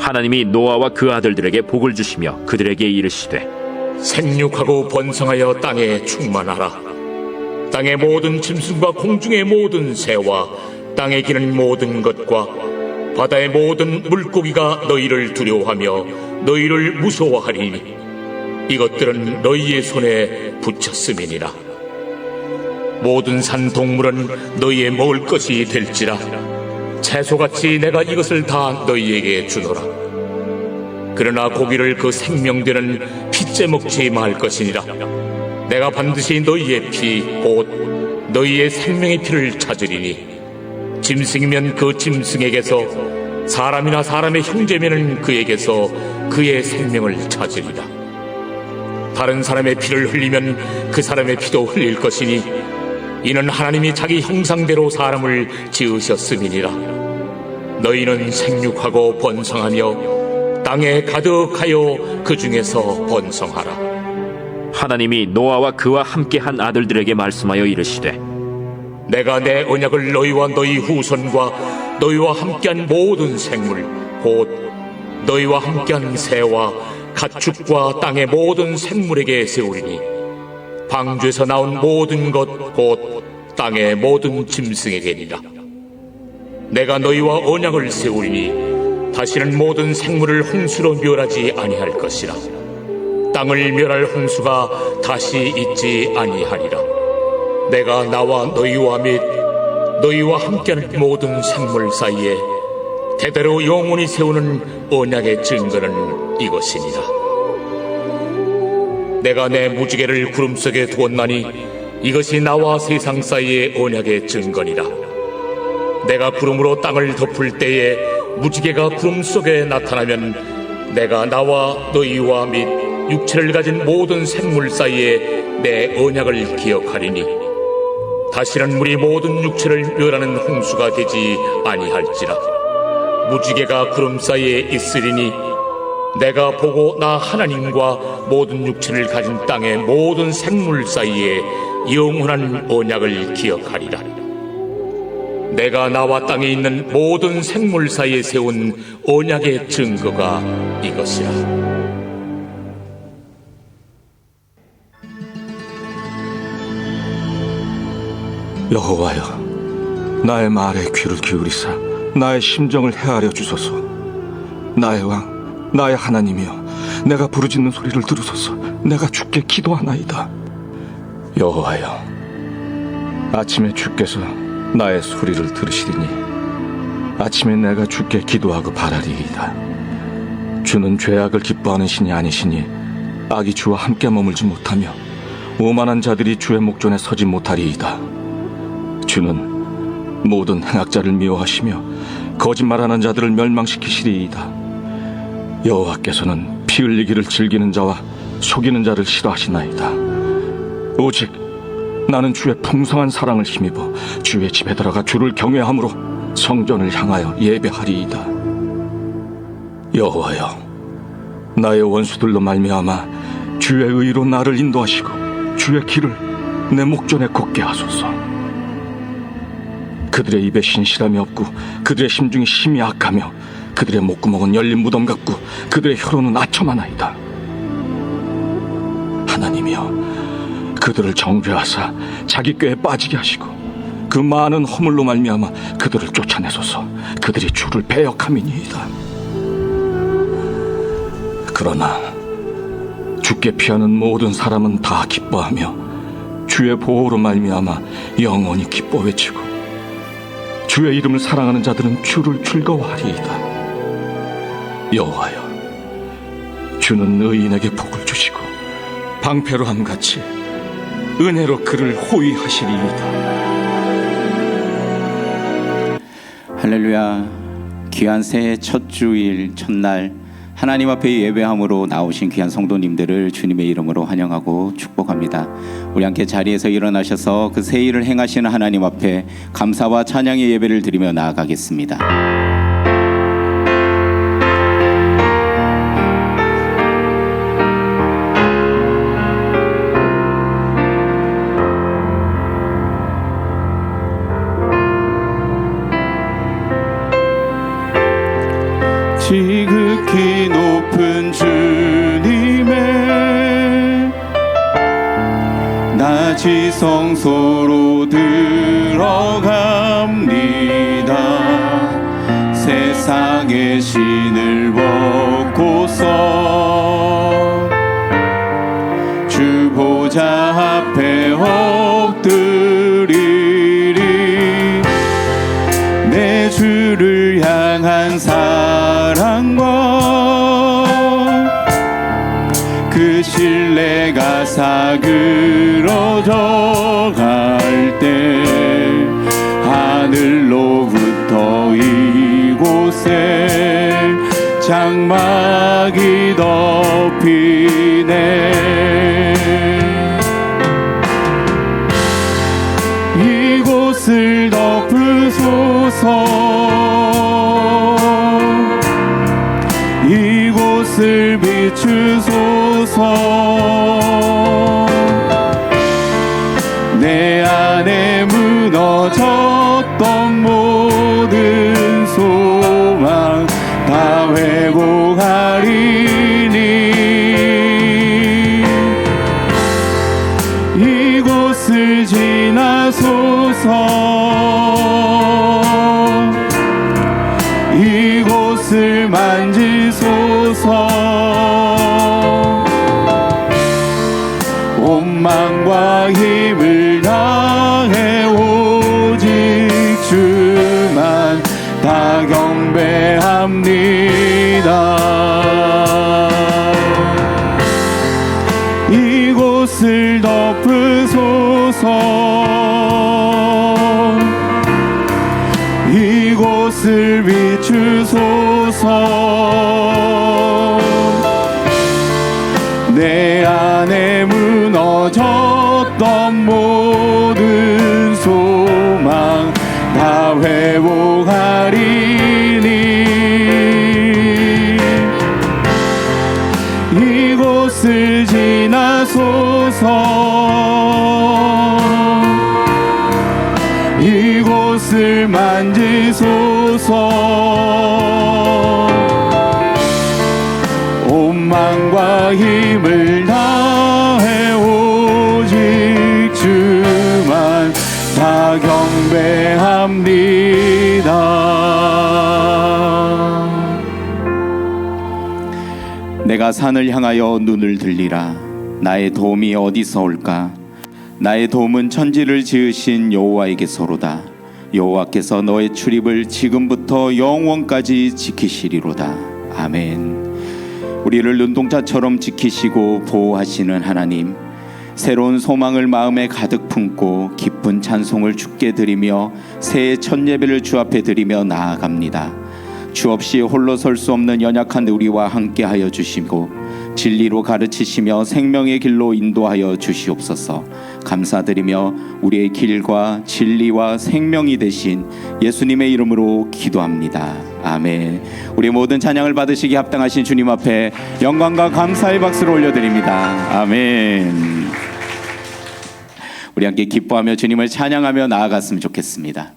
하나님이 노아와 그 아들들에게 복을 주시며 그들에게 이르시되 생육하고 번성하여 땅에 충만하라. 땅의 모든 짐승과 공중의 모든 새와 땅에 기는 모든 것과 바다의 모든 물고기가 너희를 두려워하며 너희를 무서워하리니 이것들은 너희의 손에 붙였음이니라. 모든 산 동물은 너희의 먹을 것이 될지라. 채소같이 내가 이것을 다 너희에게 주노라. 그러나 고기를 그 생명되는 피째 먹지 말 것이니라. 내가 반드시 너희의 피 곧 너희의 생명의 피를 찾으리니 짐승이면 그 짐승에게서 사람이나 사람의 형제면은 그에게서 그의 생명을 찾으리라. 다른 사람의 피를 흘리면 그 사람의 피도 흘릴 것이니 이는 하나님이 자기 형상대로 사람을 지으셨음이니라. 너희는 생육하고 번성하며 땅에 가득하여 그 중에서 번성하라. 하나님이 노아와 그와 함께한 아들들에게 말씀하여 이르시되 내가 내 언약을 너희와 너희 후손과 너희와 함께한 모든 생물 곧 너희와 함께한 새와 가축과 땅의 모든 생물에게 세우리니 방주에서 나온 모든 것 곧 땅의 모든 짐승에게니라. 내가 너희와 언약을 세우리니 다시는 모든 생물을 홍수로 멸하지 아니할 것이라. 땅을 멸할 홍수가 다시 있지 아니하리라. 내가 나와 너희와 및 너희와 함께하는 모든 생물 사이에 대대로 영원히 세우는 언약의 증거는 이것이니라. 내가 내 무지개를 구름 속에 두었나니 이것이 나와 세상 사이의 언약의 증거니라. 내가 구름으로 땅을 덮을 때에 무지개가 구름 속에 나타나면 내가 나와 너희와 및 육체를 가진 모든 생물 사이에 내 언약을 기억하리니 다시는 물이 모든 육체를 멸하는 홍수가 되지 아니할지라. 무지개가 구름 사이에 있으리니 내가 보고 나 하나님과 모든 육체를 가진 땅의 모든 생물 사이에 영원한 언약을 기억하리라. 내가 나와 땅에 있는 모든 생물 사이에 세운 언약의 증거가 이것이라. 여호와여, 나의 말에 귀를 기울이사 나의 심정을 헤아려 주소서. 나의 왕, 나의 하나님이여, 내가 부르짖는 소리를 들으소서. 내가 주께 기도하나이다. 여호와여, 아침에 주께서 나의 소리를 들으시리니 아침에 내가 주께 기도하고 바라리이다. 주는 죄악을 기뻐하는 신이 아니시니 악이 주와 함께 머물지 못하며 오만한 자들이 주의 목전에 서지 못하리이다. 주는 모든 행악자를 미워하시며 거짓말하는 자들을 멸망시키시리이다. 여호와께서는 피 흘리기를 즐기는 자와 속이는 자를 싫어하시나이다. 오직 나는 주의 풍성한 사랑을 힘입어 주의 집에 들어가 주를 경외함으로 성전을 향하여 예배하리이다. 여호와여, 나의 원수들로 말미암아 주의 의로 나를 인도하시고 주의 길을 내 목전에 걷게 하소서. 그들의 입에 신실함이 없고 그들의 심중이 심히 악하며 그들의 목구멍은 열린 무덤 같고 그들의 혀로는 아첨하나이다. 하나님이여, 그들을 정죄하사 자기 꾀에 빠지게 하시고 그 많은 허물로 말미암아 그들을 쫓아내소서. 그들이 주를 배역함이니이다. 그러나 주께 피하는 모든 사람은 다 기뻐하며 주의 보호로 말미암아 영원히 기뻐 외치고 주의 이름을 사랑하는 자들은 주를 즐거워하리이다. 여호와여, 주는 의인에게 복을 주시고 방패로함 같이 은혜로 그를 호위하시리이다. 할렐루야. 귀한 새해 첫 주일 첫날 하나님 앞에 예배함으로 나오신 귀한 성도님들을 주님의 이름으로 환영하고 축복합니다. 우리 함께 자리에서 일어나셔서 그 새 일을 행하시는 하나님 앞에 감사와 찬양의 예배를 드리며 나아가겠습니다. 다시 성소로 들어갑니다. 세상의 신을 벗고서 주 보좌 앞에 엎드리리. 내 주를 향한 사랑과 그 신뢰가 사그러져 갈 때 하늘로부터 이곳에 장막이 덮이네. 이곳을 덮으소서. 이곳을 비추소서. 내 안에 무너졌던 모든 소망 다 회복하리니. 이곳을 지나소서. 이곳을 만지소서. 온 마음과 힘을 다해 오직 주만 다 경배합니다. 이곳을 덮으소서. 이곳을 비추소서. 내 안에 무너졌던 모든 소망 다 회복하리니. 이곳을 지나소서. 이곳을 만지소서. 온 마음과 힘을 다해 오직 주만 다 경배합니다. 내가 산을 향하여 눈을 들리라. 나의 도움이 어디서 올까? 나의 도움은 천지를 지으신 여호와에게서로다. 여호와께서 너의 출입을 지금부터 영원까지 지키시리로다. 아멘. 우리를 눈동자처럼 지키시고 보호하시는 하나님, 새로운 소망을 마음에 가득 품고 기쁜 찬송을 주께 드리며 새해 첫 예배를 주 앞에 드리며 나아갑니다. 주 없이 홀로 설 수 없는 연약한 우리와 함께하여 주시고 진리로 가르치시며 생명의 길로 인도하여 주시옵소서. 감사드리며 우리의 길과 진리와 생명이 되신 예수님의 이름으로 기도합니다. 아멘. 우리 모든 찬양을 받으시기 합당하신 주님 앞에 영광과 감사의 박수를 올려드립니다. 아멘. 우리 함께 기뻐하며 주님을 찬양하며 나아갔으면 좋겠습니다.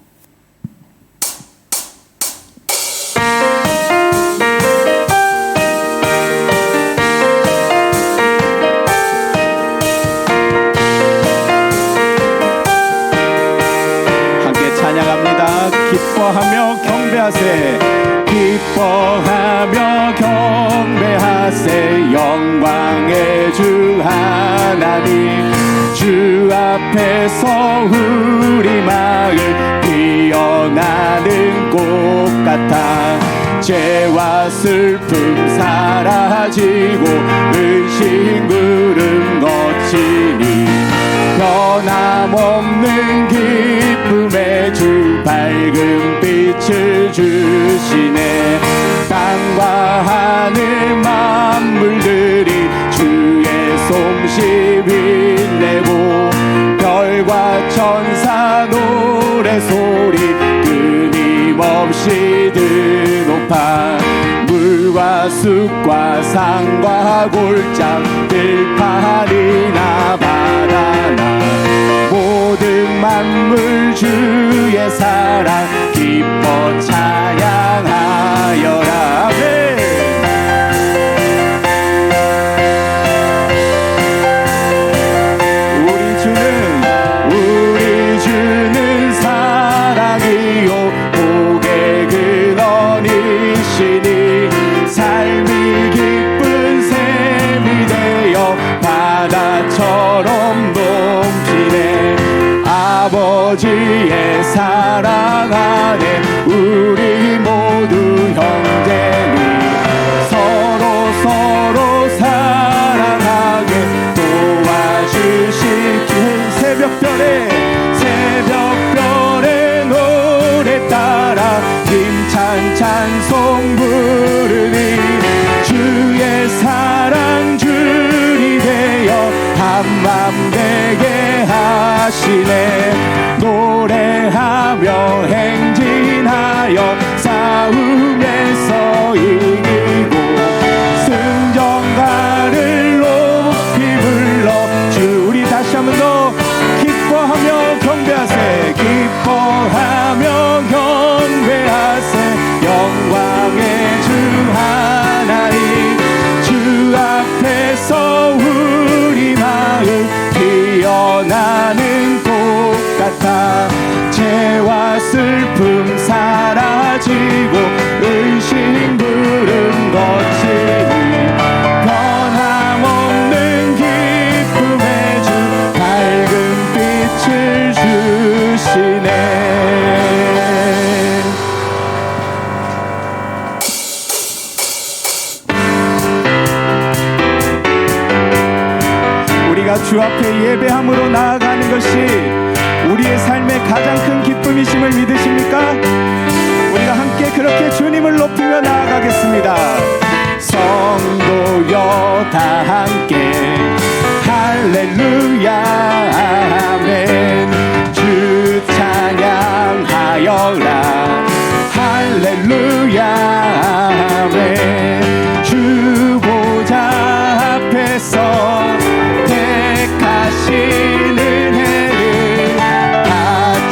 기뻐하며 경배하세. 기뻐하며 경배하세. 영광의 주 하나님, 주 앞에서 우리 마을 피어나는 꽃 같아. 죄와 슬픔 사라지고 의심 구름 거치니 변함없는 기쁨의 주 밝은 빛을 주시네. 땅과 하늘 만물들이 주의 솜씨 빛내고 별과 천사 노래소리 끊임없이 드높아. 물과 숲과 산과 골장 들판이나 바다나 모든 만물 주의 사랑 기뻐 찬양하여라. 아멘. 우리 주는 강물처럼 넘치네. 아버지의 사랑 안에 우리 모두 형제니 서로 사랑하게 도와주실 긴 새벽별의 노래 따라 힘찬 찬송 부르니 주의 사랑 줄이 되어 한맘 되게 하시네. 노래하며 행진하여 싸움에서 이기고 승전가를 높이 불러 주 우리 다시 한번 더 기뻐하며 경배하세. 기뻐하며 경배하세. 영광의 주 하나님 주 앞에서 우리 마음 피어나는 꽃 같아. 죄와 슬픔 사라지고 의심 부름 거치니 변함없는 기쁨의 주 밝은 빛을 주시네. 우리가 주 앞에 예배함으로 나아가는 것이 우리의 삶의 가장 큰 기쁨이심을 믿으십니까? 우리가 함께 그렇게 주님을 높이며 나아가겠습니다. 성도여 다 함께 할렐루야 아멘. 주 찬양하여라 할렐루야 아멘. 주 보좌 앞에서 택하시는 해를 다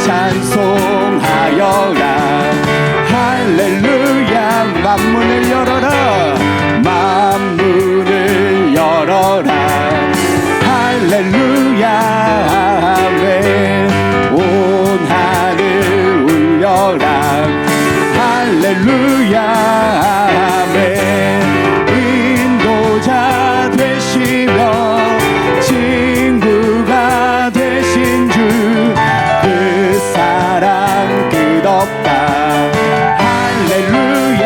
찬송하여라 할렐루야. 만문을 열어라 만문을 열어라 할렐루야 아멘. 온 하늘 울려라 할렐루야 아멘. 인도자 되시며 친구가 되신 주 그 사랑 끝없다 할렐루야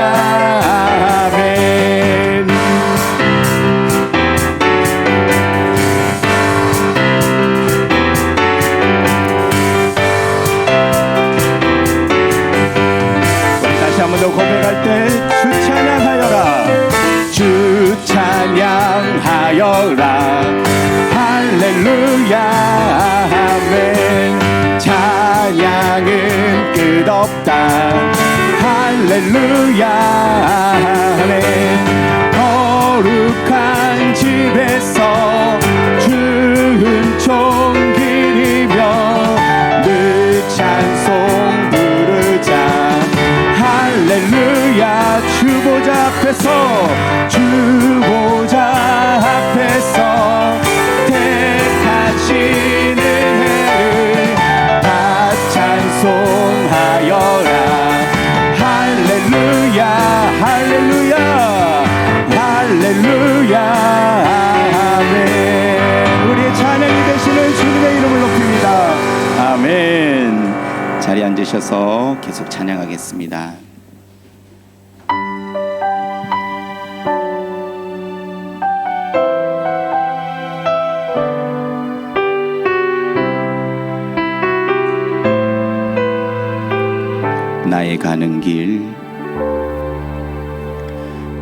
아멘. 우리 다시 한 번 더 고백할 때 주 찬양하여라 주 찬양하여라 할렐루야 아멘. 찬양은 끝없다 할렐루야 아멘. 거룩한 집에서 주 은총 기리며 늘 찬송 부르자 할렐루야. 주 보좌 앞에서 주 보좌 앞에서 택하시는 해를 다 찬송하여라 할렐루야 할렐루야 할렐루야 아멘. 우리의 찬양이 되시는 주님의 이름을 높입니다. 아멘. 자리에 앉으셔서 계속 찬양하겠습니다. 나의 가는 길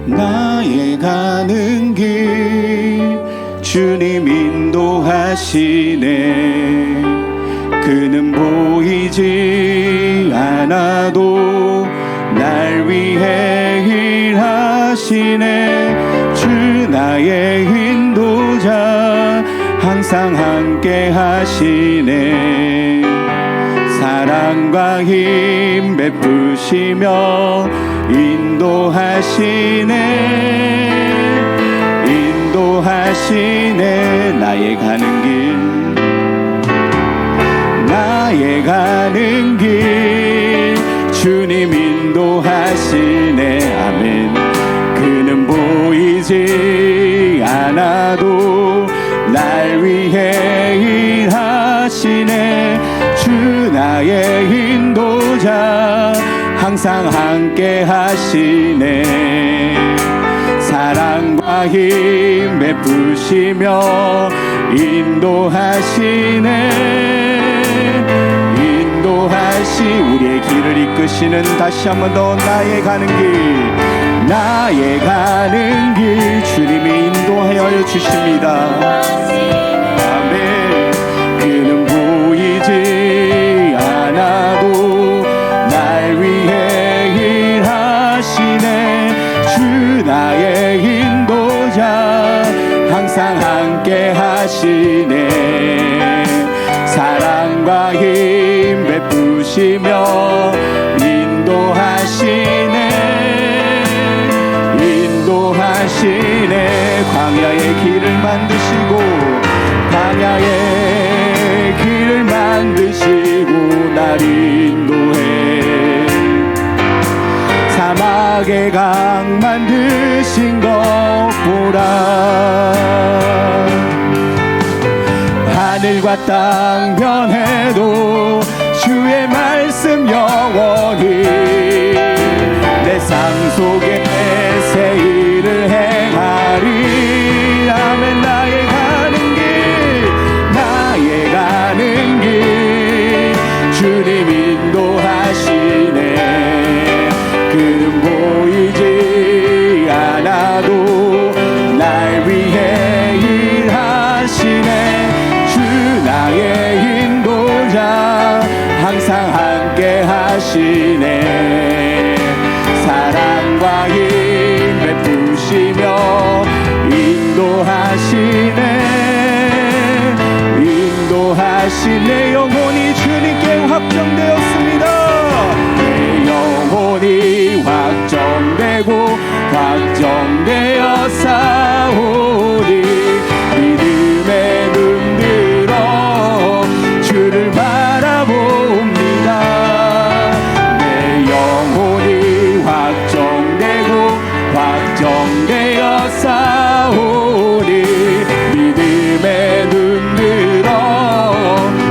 나의 가는 길 주님 인도하시네. 그는 보이지 않아도 날 위해 일하시네. 주 나의 인도자 항상 함께 하시네. 사랑과 힘 베푸시며 인도하시네 나의 가는 길 나의 가는 길 주님 인도하시네 아멘. 그는 보이지 않아도 날 위해 나의 인도자 항상 함께 하시네. 사랑과 힘 베푸시며 인도하시 우리의 길을 이끄시는 다시 한 번 더 나의 가는 길 주님이 인도하여 주십니다. 아멘. 그는 보이지 않아도 날 위해 일하시네. 주 나의 인도자 항상 함께 하시네. 사랑과 힘 베푸시며 인도하시네. 광야의 길을 만드시고 날 인도해. 사막의 강 만드신 것 보라. 하늘과 땅 변해도 주의 말씀 영원히 내 삶 속에 새 일을 행하리. 아멘. 나의 가는 길 주님 인도하시네. 그는 보이지 않아도 날 위해 일하시네. 주 나의 인도자 항상 함께 하시네. 사랑과 힘 베푸시며 인도하시네. 영혼이 주님께 확정되었습니다. 내 영혼이 확정되어 싸우리. 믿음의 눈 들어 주를 바라봅니다. 내 영혼이 확정되어 싸우리. 믿음의 눈 들어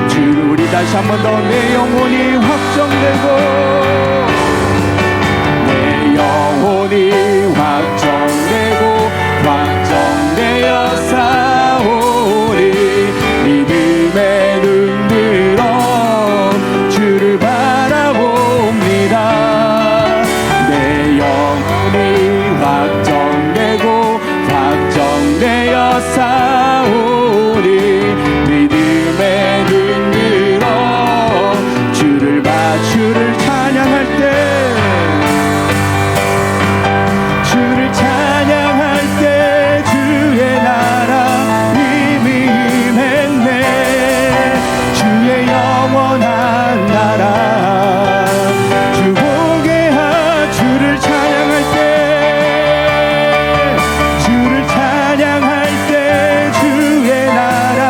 주를. 우리 다시 한 번 더. 내 영혼이 확정되어 싸우리. 믿음의 눈 들어 주를 바라봅니다. 내 영혼이 확정되어 싸우리. 믿음의 눈 들어 주를 찬양할 때 주의 나라 이미 임했네. 주의 영원한 나라 주 보게 주를 찬양할 때 주의 나라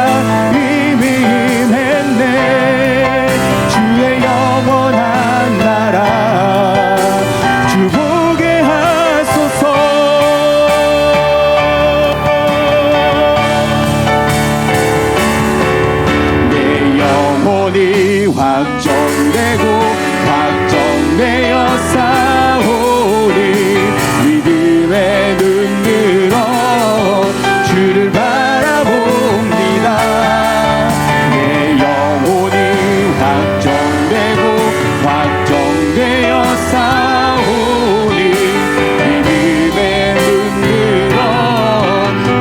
이미 임했네. 주의 영원한 나라 주 보게 하소서. 내 영혼이 확정되어 싸우리. 믿음의 눈 들어 주를 바라봅니다. 내 영혼이 확정되어 싸우리. 믿음의 눈 들어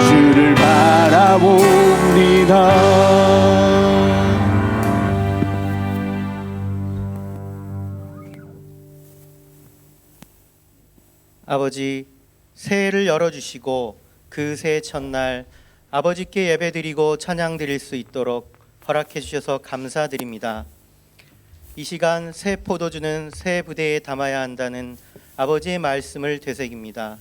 주를 바라봅니다. 아버지, 새해를 열어주시고 그 새해 첫날 아버지께 예배드리고 찬양드릴 수 있도록 허락해 주셔서 감사드립니다. 이 시간 새 포도주는 새 부대에 담아야 한다는 아버지의 말씀을 되새깁니다.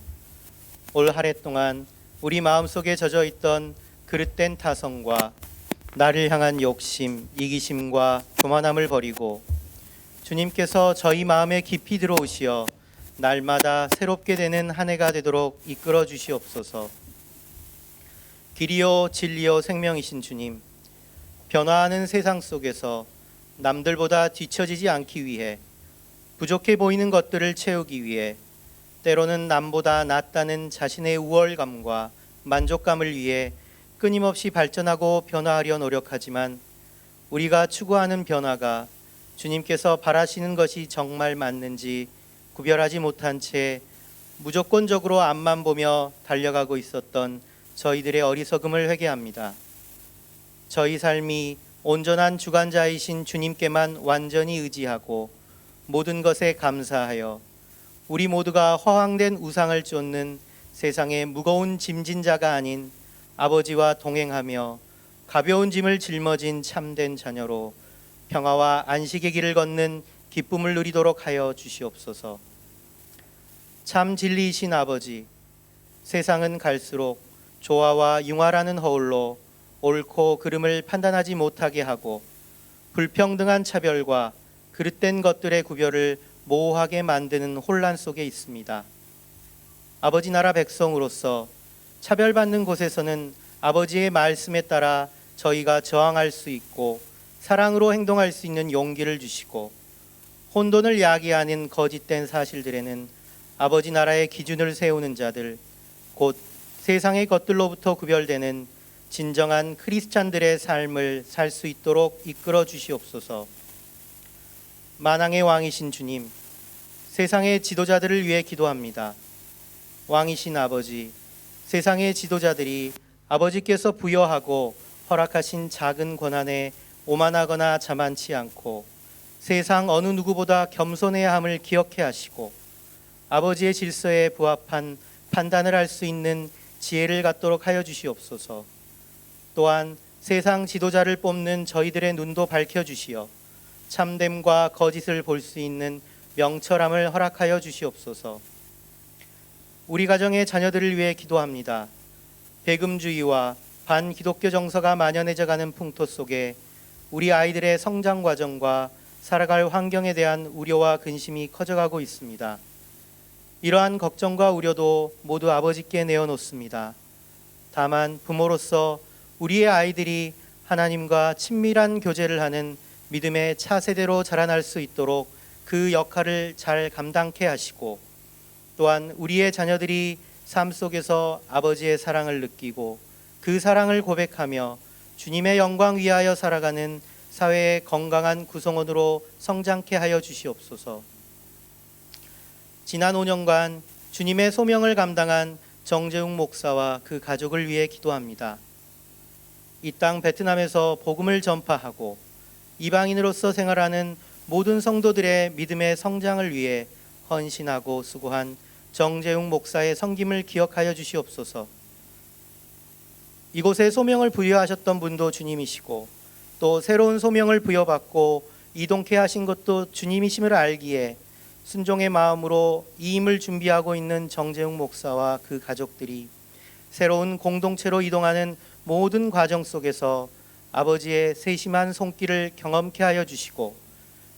올 한 해 동안 우리 마음속에 젖어있던 그릇된 타성과 나를 향한 욕심, 이기심과 교만함을 버리고 주님께서 저희 마음에 깊이 들어오시어 날마다 새롭게 되는 한 해가 되도록 이끌어 주시옵소서. 길이요 진리요 생명이신 주님, 변화하는 세상 속에서 남들보다 뒤처지지 않기 위해, 부족해 보이는 것들을 채우기 위해, 때로는 남보다 낫다는 자신의 우월감과 만족감을 위해 끊임없이 발전하고 변화하려 노력하지만, 우리가 추구하는 변화가 주님께서 바라시는 것이 정말 맞는지 구별하지 못한 채 무조건적으로 앞만 보며 달려가고 있었던 저희들의 어리석음을 회개합니다. 저희 삶이 온전한 주관자이신 주님께만 완전히 의지하고 모든 것에 감사하여 우리 모두가 허황된 우상을 쫓는 세상의 무거운 짐진 자가 아닌 아버지와 동행하며 가벼운 짐을 짊어진 참된 자녀로 평화와 안식의 길을 걷는 기쁨을 누리도록 하여 주시옵소서. 참 진리이신 아버지, 세상은 갈수록 조화와 융화라는 허울로 옳고 그름을 판단하지 못하게 하고 불평등한 차별과 그릇된 것들의 구별을 모호하게 만드는 혼란 속에 있습니다. 아버지 나라 백성으로서 차별받는 곳에서는 아버지의 말씀에 따라 저희가 저항할 수 있고 사랑으로 행동할 수 있는 용기를 주시고, 혼돈을 야기하는 거짓된 사실들에는 아버지 나라의 기준을 세우는 자들, 곧 세상의 것들로부터 구별되는 진정한 크리스찬들의 삶을 살 수 있도록 이끌어 주시옵소서. 만왕의 왕이신 주님, 세상의 지도자들을 위해 기도합니다. 왕이신 아버지, 세상의 지도자들이 아버지께서 부여하고 허락하신 작은 권한에 오만하거나 자만치 않고 세상 어느 누구보다 겸손해야 함을 기억해 하시고 아버지의 질서에 부합한 판단을 할 수 있는 지혜를 갖도록 하여 주시옵소서. 또한 세상 지도자를 뽑는 저희들의 눈도 밝혀주시어 참됨과 거짓을 볼 수 있는 명철함을 허락하여 주시옵소서. 우리 가정의 자녀들을 위해 기도합니다. 배금주의와 반기독교 정서가 만연해져 가는 풍토 속에 우리 아이들의 성장 과정과 살아갈 환경에 대한 우려와 근심이 커져가고 있습니다. 이러한 걱정과 우려도 모두 아버지께 내어놓습니다. 다만 부모로서 우리의 아이들이 하나님과 친밀한 교제를 하는 믿음의 차세대로 자라날 수 있도록 그 역할을 잘 감당케 하시고, 또한 우리의 자녀들이 삶 속에서 아버지의 사랑을 느끼고 그 사랑을 고백하며 주님의 영광 위하여 살아가는 사회의 건강한 구성원으로 성장케 하여 주시옵소서. 지난 5년간 주님의 소명을 감당한 정재웅 목사와 그 가족을 위해 기도합니다. 이 땅 베트남에서 복음을 전파하고 이방인으로서 생활하는 모든 성도들의 믿음의 성장을 위해 헌신하고 수고한 정재웅 목사의 섬김을 기억하여 주시옵소서. 이곳에 소명을 부여하셨던 분도 주님이시고 또 새로운 소명을 부여받고 이동케 하신 것도 주님이심을 알기에 순종의 마음으로 이임을 준비하고 있는 정재웅 목사와 그 가족들이 새로운 공동체로 이동하는 모든 과정 속에서 아버지의 세심한 손길을 경험케 하여 주시고,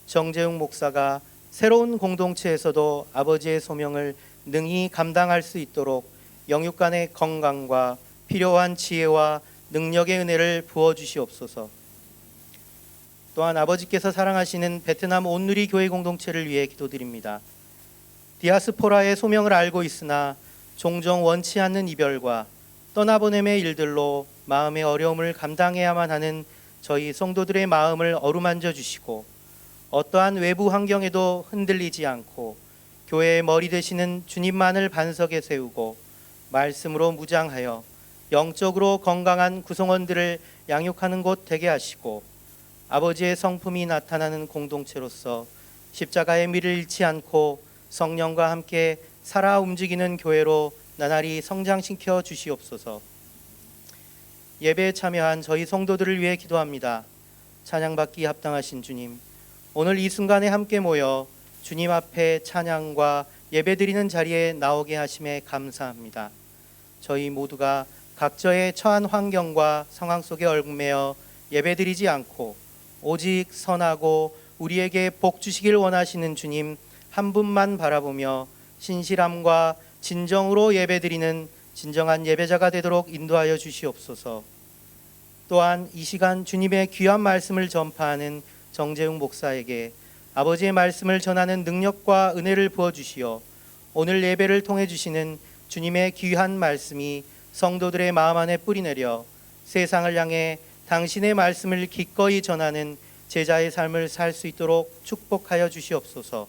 정재웅 목사가 새로운 공동체에서도 아버지의 소명을 능히 감당할 수 있도록 영육 간의 건강과 필요한 지혜와 능력의 은혜를 부어주시옵소서. 또한 아버지께서 사랑하시는 베트남 온누리 교회 공동체를 위해 기도드립니다. 디아스포라의 소명을 알고 있으나 종종 원치 않는 이별과 떠나보냄의 일들로 마음의 어려움을 감당해야만 하는 저희 성도들의 마음을 어루만져 주시고, 어떠한 외부 환경에도 흔들리지 않고 교회의 머리 되시는 주님만을 반석에 세우고 말씀으로 무장하여 영적으로 건강한 구성원들을 양육하는 곳 되게 하시고, 아버지의 성품이 나타나는 공동체로서 십자가의 미를 잃지 않고 성령과 함께 살아 움직이는 교회로 나날이 성장시켜 주시옵소서. 예배에 참여한 저희 성도들을 위해 기도합니다. 찬양받기 합당하신 주님, 오늘 이 순간에 함께 모여 주님 앞에 찬양과 예배드리는 자리에 나오게 하심에 감사합니다. 저희 모두가 각자의 처한 환경과 상황 속에 얽매여 예배드리지 않고 오직 선하고 우리에게 복 주시길 원하시는 주님 한 분만 바라보며 신실함과 진정으로 예배드리는 진정한 예배자가 되도록 인도하여 주시옵소서. 또한 이 시간 주님의 귀한 말씀을 전파하는 정재웅 목사에게 아버지의 말씀을 전하는 능력과 은혜를 부어 주시어 오늘 예배를 통해 주시는 주님의 귀한 말씀이 성도들의 마음 안에 뿌리내려 세상을 향해 당신의 말씀을 기꺼이 전하는 제자의 삶을 살 수 있도록 축복하여 주시옵소서.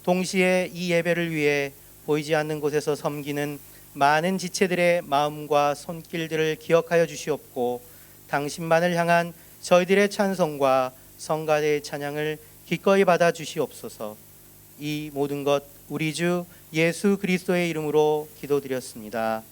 동시에 이 예배를 위해 보이지 않는 곳에서 섬기는 많은 지체들의 마음과 손길들을 기억하여 주시옵고 당신만을 향한 저희들의 찬송과 성가대의 찬양을 기꺼이 받아 주시옵소서. 이 모든 것 우리 주 예수 그리스도의 이름으로 기도드렸습니다.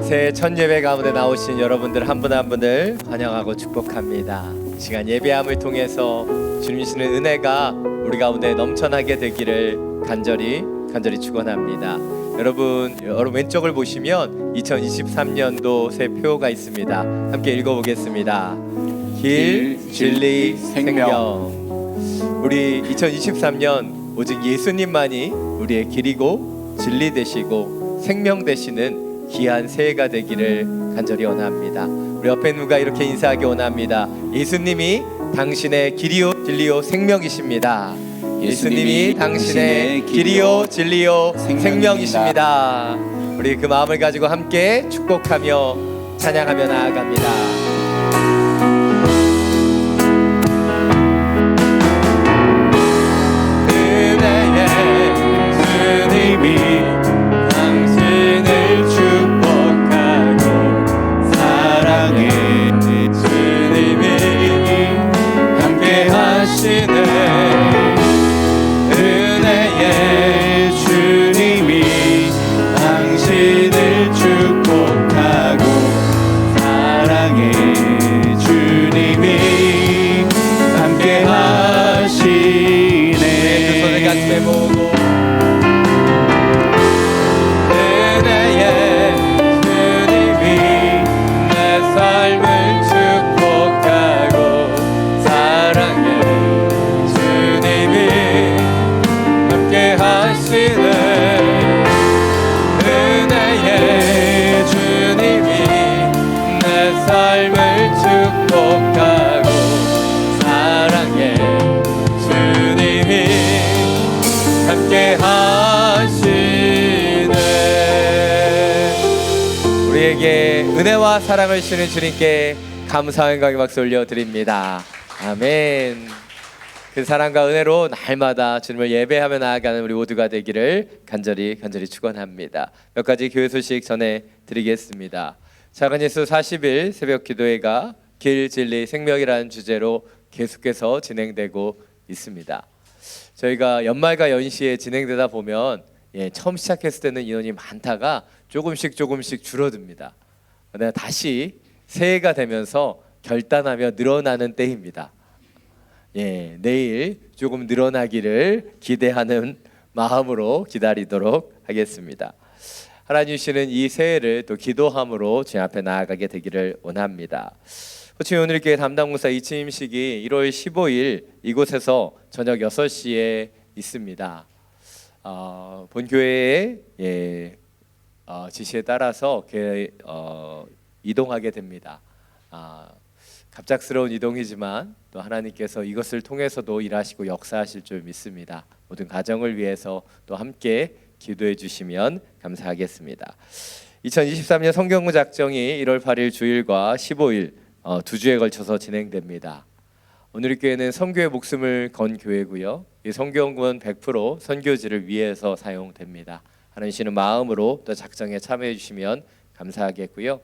새해 첫 예배 가운데 나오신 여러분들 한 분 한 분을 환영하고 축복합니다. 이 시간 예배함을 통해서 주님 주시는 은혜가 우리 가운데 넘쳐나게 되기를 간절히 축원합니다. 여러분 왼쪽을 보시면 2023년도 새 표가 있습니다. 함께 읽어보겠습니다. 길, 진리, 생명. 우리 2023년 오직 예수님만이 우리의 길이고 진리 되시고 생명 되시는 귀한 새해가 되기를 간절히 원합니다. 우리 옆에 누가 이렇게 인사하기 원합니다. 예수님이 당신의 길이요 진리요 생명이십니다. 예수님이 당신의 길이요 진리요 생명이십니다. 우리 그 마음을 가지고 함께 축복하며 찬양하며 나아갑니다. 우리에게 은혜와 사랑을 주시는 주님께 감사의 영광의 박수 올려드립니다. 아멘. 그 사랑과 은혜로 날마다 주님을 예배하며 나아가는 우리 모두가 되기를 간절히 축원합니다. 몇 가지 교회 소식 전해드리겠습니다. 작은 예수 40일 새벽 기도회가 길, 진리, 생명이라는 주제로 계속해서 진행되고 있습니다. 저희가 연말과 연시에 진행되다 보면 처음 시작했을 때는 인원이 많다가 조금씩 줄어듭니다. 다시 새해가 되면서 결단하며 늘어나는 때입니다. 내일 조금 늘어나기를 기대하는 마음으로 기다리도록 하겠습니다. 하나님 주시는 이 새해를 또 기도함으로 주님 앞에 나아가게 되기를 원합니다. 호칭 오늘교회 담당 목사 이치임식이 1월 15일 이곳에서 저녁 6시에 있습니다. 본교회의 지시에 따라서 이동하게 됩니다. 갑작스러운 이동이지만 또 하나님께서 이것을 통해서도 일하시고 역사하실 줄 믿습니다. 모든 가정을 위해서 또 함께 기도해 주시면 감사하겠습니다. 2023년 성경구 작정이 1월 8일 주일과 15일 두 주에 걸쳐서 진행됩니다. 오늘 교회는 선교의 목숨을 건 교회고요. 이 성경구는 100% 선교지를 위해서 사용됩니다. 하나님 주시는 마음으로 또 작정에 참여해 주시면 감사하겠고요.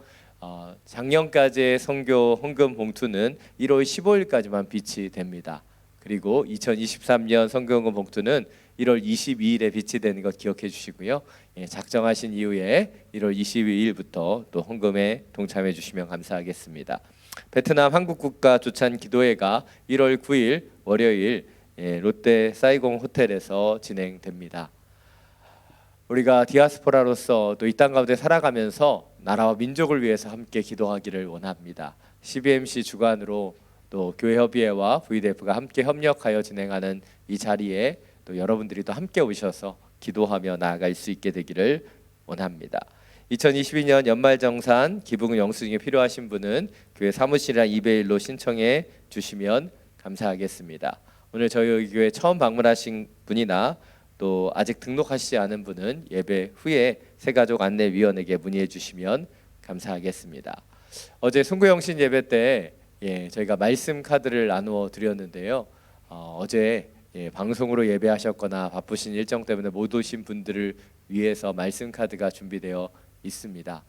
작년까지의 선교 헌금 봉투는 1월 15일까지만 비치 됩니다. 그리고 2023년 선교 헌금 봉투는 1월 22일에 비치되는 것 기억해 주시고요. 작정하신 이후에 1월 22일부터 또 헌금에 동참해 주시면 감사하겠습니다. 베트남 한국국가 조찬 기도회가 1월 9일 월요일 롯데 사이공 호텔에서 진행됩니다. 우리가 디아스포라로서 또 이 땅 가운데 살아가면서 나라와 민족을 위해서 함께 기도하기를 원합니다. CBMC 주관으로 또 교회협의회와 VDF가 함께 협력하여 진행하는 이 자리에 또 여러분들이 또 함께 오셔서 기도하며 나아갈 수 있게 되기를 원합니다. 2022년 연말정산 기부금 영수증이 필요하신 분은 교회 사무실이나 이메일로 신청해 주시면 감사하겠습니다. 오늘 저희 교회 처음 방문하신 분이나 또 아직 등록하시지 않은 분은 예배 후에 새가족 안내위원에게 문의해 주시면 감사하겠습니다. 어제 송구영신 예배 때 저희가 말씀 카드를 나누어 드렸는데요. 어제 방송으로 예배하셨거나 바쁘신 일정 때문에 못 오신 분들을 위해서 말씀 카드가 준비되어 있습니다.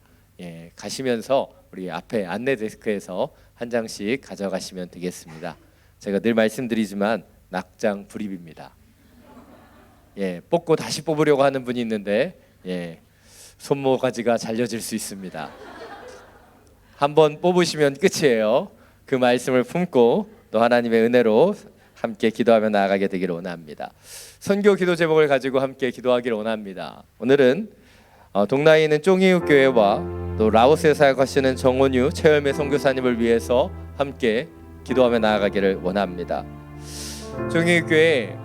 가시면서 우리 앞에 안내 데스크에서 한 장씩 가져가시면 되겠습니다. 제가 늘 말씀드리지만 낙장 불입입니다. 뽑고 다시 뽑으려고 하는 분이 있는데 손모가지가 잘려질 수 있습니다. 한번 뽑으시면 끝이에요. 그 말씀을 품고 또 하나님의 은혜로 함께 기도하며 나아가게 되기를 원합니다. 선교 기도 제목을 가지고 함께 기도하기를 원합니다. 오늘은 동나이에 있는 쫑이육 교회와 또 라오스에 사역하시는 정원유 최열매 선교사님을 위해서 함께 기도하며 나아가기를 원합니다. 쫑이육 교회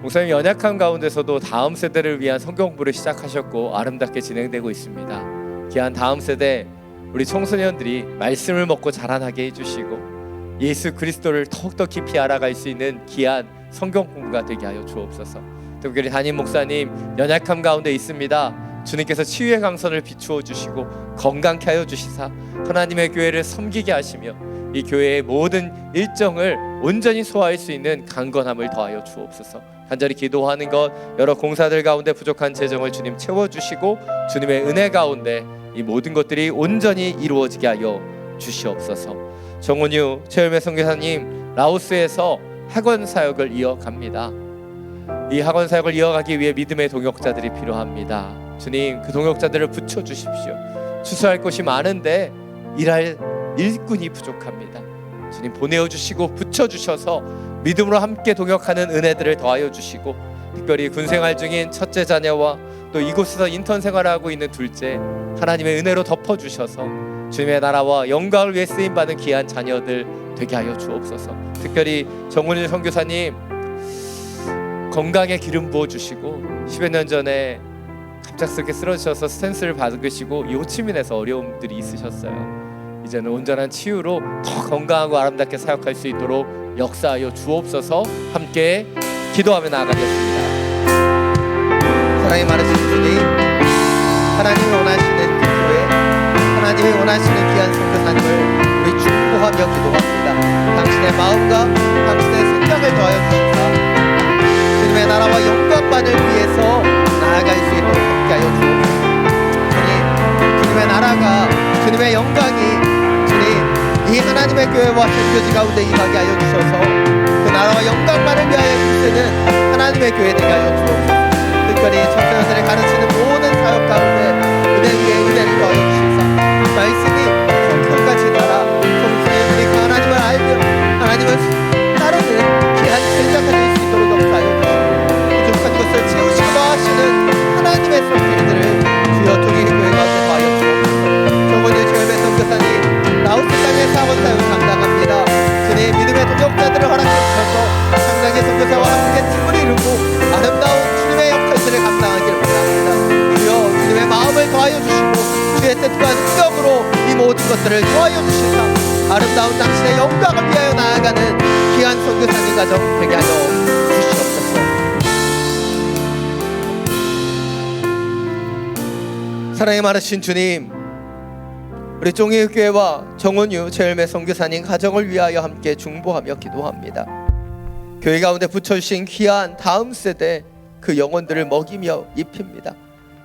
목사님 연약한 가운데서도 다음 세대를 위한 성경 공부를 시작하셨고 아름답게 진행되고 있습니다. 귀한 다음 세대 우리 청소년들이 말씀을 먹고 자라나게 해주시고 예수 그리스도를 더욱더 깊이 알아갈 수 있는 귀한 성경 공부가 되게 하여 주옵소서. 특별히 담임 목사님 연약함 가운데 있습니다. 주님께서 치유의 강선을 비추어 주시고 건강케 하여 주시사 하나님의 교회를 섬기게 하시며 이 교회의 모든 일정을 온전히 소화할 수 있는 강건함을 더하여 주옵소서. 간절히 기도하는 것, 여러 공사들 가운데 부족한 재정을 주님 채워주시고 주님의 은혜 가운데 이 모든 것들이 온전히 이루어지게 하여 주시옵소서. 정은유 최열매 선교사님 라오스에서 학원 사역을 이어갑니다. 이 학원 사역을 이어가기 위해 믿음의 동역자들이 필요합니다. 주님 그 동역자들을 붙여주십시오. 추수할 곳이 많은데 일할 일꾼이 부족합니다. 주님 보내어주시고 붙여주셔서 믿음으로 함께 동역하는 은혜들을 더하여 주시고 특별히 군생활 중인 첫째 자녀와 또 이곳에서 인턴 생활을 하고 있는 둘째 하나님의 은혜로 덮어주셔서 주님의 나라와 영광을 위해 쓰임받는 귀한 자녀들 되게 하여 주옵소서. 특별히 정훈일 선교사님 건강에 기름 부어주시고 10여 년 전에 갑작스럽게 쓰러지셔서 스탠스를 받으시고 이 호치민에서 어려움들이 있으셨어요. 이제는 온전한 치유로 더 건강하고 아름답게 사역할 수 있도록 역사하여 주옵소서. 함께 기도하며 나아가겠습니다. 사랑이 많으신 주님, 하나님이 원하시는 그 교회, 하나님이 원하시는 귀한 선교사님을 우리 축복하며 기도합니다. 당신의 마음과 당신의 생각을 더하여 주시사 주님의 나라와 영광만을 위해서 나아갈 수 있도록 함께하여 주옵소서. 주님, 주님의 나라가 주님의 영광이 주님 이 하나님의 교회와 선교지 가운데 임하게 하여 주셔서 그 나라와 영광만을 위하여 힘쓰는 하나님의 교회 되게 하여 주옵소서. 특별히 청소년들을 가르치는 모든 사역 가운데 은혜 위에 은혜를 더하여 주시사 말씀이 성경까지 따라 청소년들이 그 하나님을 알며 하나님을 따르는 귀한 제자가 될 수 있도록 역사하여 주시고 부족한 것을 채우시고 하시는 하나님의 성도들을 주여 종이 교회 가운데 더하여 주옵소서. 정원일 최열매 선교사님 라오스 땅에서 학원 사역을 감당합니다. 주님 믿음의 동역자들을 허락해 주셔서 상당의 선교사와 함께 팀을 이루고 아름다운 주님의 역할들을 감당하기를 원합니다. 주여 주님의 마음을 더하여 주시고 주의 뜻과 능력으로 이 모든 것들을 더하여 주시사 아름다운 당신의 영광을 위하여 나아가는 귀한 선교사님 가정 되게 하여 주시옵소서. 사랑이 많으신 주님, 우리 쫑이교회와 정원유 최열매 선교사님 가정을 위하여 함께 중보하며 기도합니다. 교회 가운데 붙여주신 귀한 다음 세대 그 영혼들을 먹이며 입힙니다.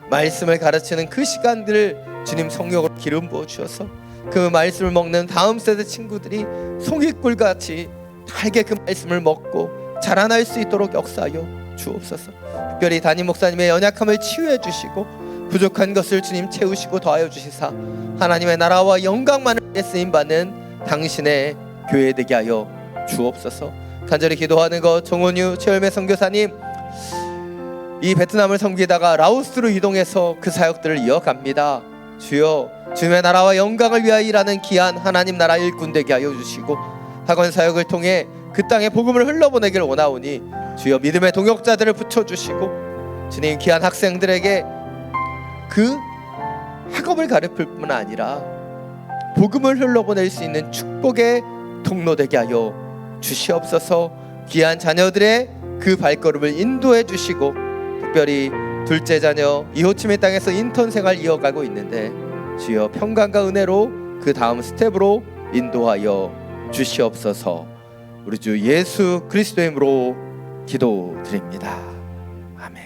말씀을 가르치는 그 시간들을 주님 성령으로 기름 부어 주셔서 그 말씀을 먹는 다음 세대 친구들이 송이꿀같이 달게 그 말씀을 먹고 자라날 수 있도록 역사하여 주옵소서. 특별히 담임 목사님의 연약함을 치유해 주시고 부족한 것을 주님 채우시고 더하여 주시사 하나님의 나라와 영광만을 위해 쓰임받는 당신의 교회 되게 하여 주옵소서. 간절히 기도하는 것 정원유 최열매 선교사님 이 베트남을 섬기다가 라오스로 이동해서 그 사역들을 이어갑니다. 주여 주님의 나라와 영광을 위하여 일하는 귀한 하나님 나라 일꾼 되게 하여 주시고 학원 사역을 통해 그 땅에 복음을 흘러보내기를 원하오니 주여 믿음의 동역자들을 붙여주시고 주님 귀한 학생들에게 그 학업을 가르칠 뿐 아니라 복음을 흘러보낼 수 있는 축복의 통로 되게 하여 주시옵소서. 귀한 자녀들의 그 발걸음을 인도해 주시고 특별히 둘째 자녀 이호치민 땅에서 인턴 생활 이어가고 있는데 주여 평강과 은혜로 그 다음 스텝으로 인도하여 주시옵소서. 우리 주 예수 그리스도의 이름으로 기도드립니다. 아멘.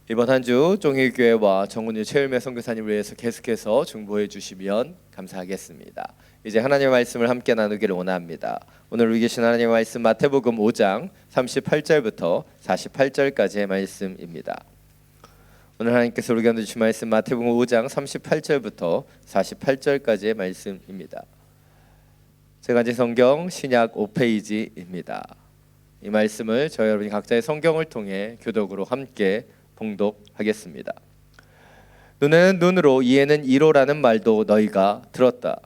이번 한 주 쫑이교회와 정은유 최열매 선교사님을 위해서 계속해서 중보해 주시면 감사하겠습니다. 이제 하나님의 말씀을 함께 나누기를 원합니다. 오늘 우리 계신 하나님의 말씀 마태복음 5장 38절부터 48절까지의 말씀입니다. 오늘 하나님께서 우리가 주신 말씀 마태복음 5장 38절부터 48절까지의 말씀입니다. 제가 가진 성경 신약 5페이지입니다. 이 말씀을 저희 여러분이 각자의 성경을 통해 교독으로 함께 봉독하겠습니다. 눈에는 눈으로 이에는 이로라는 말도 너희가 들었다.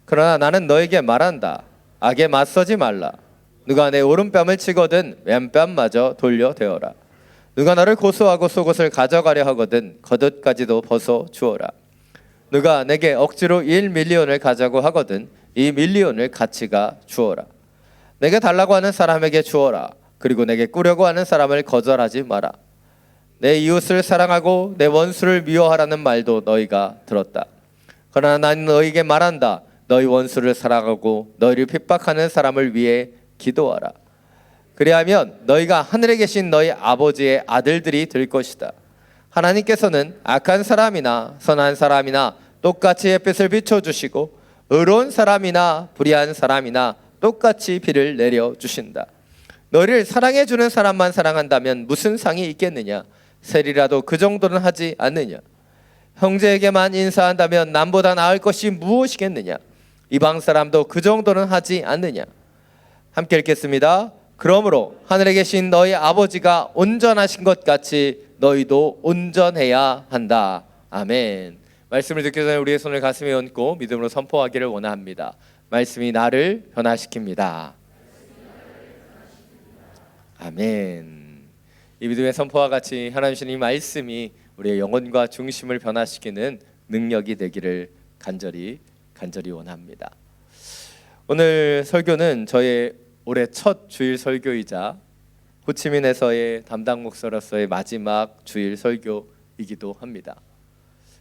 그러나 나는 너에게 말한다. 악에 맞서지 말라. 누가 내 오른뺨을 치거든 왼뺨마저 돌려대어라. 누가 너를 고소하고 속옷을 가져가려 하거든 겉옷까지도 벗어 주어라. 누가 내게 억지로 1밀리언을 가자고 하거든 2밀리언을 같이가 주어라. 내게 달라고 하는 사람에게 주어라. 그리고 내게 꾸려고 하는 사람을 거절하지 마라. 내 이웃을 사랑하고 내 원수를 미워하라는 말도 너희가 들었다. 그러나 나는 너희에게 말한다. 너희 원수를 사랑하고 너희를 핍박하는 사람을 위해 기도하라. 그리하면 너희가 하늘에 계신 너희 아버지의 아들들이 될 것이다. 하나님께서는 악한 사람이나 선한 사람이나 똑같이 햇빛을 비춰주시고 의로운 사람이나 불의한 사람이나 똑같이 비를 내려주신다. 너희를 사랑해주는 사람만 사랑한다면 무슨 상이 있겠느냐? 세리라도 그 정도는 하지 않느냐? 형제에게만 인사한다면 남보다 나을 것이 무엇이겠느냐? 이방 사람도 그 정도는 하지 않느냐? 함께 읽겠습니다. 그러므로 하늘에 계신 너희 아버지가 온전하신 것 같이 너희도 온전해야 한다. 아멘. 말씀을 듣기 전에 우리의 손을 가슴에 얹고 믿음으로 선포하기를 원합니다. 말씀이 나를 변화시킵니다. 아멘. 이 믿음의 선포와 같이 하나님 주신 이 말씀이 우리의 영혼과 중심을 변화시키는 능력이 되기를 간절히 원합니다. 오늘 설교는 저의 올해 첫 주일 설교이자 호치민에서의 담당 목사로서의 마지막 주일 설교이기도 합니다.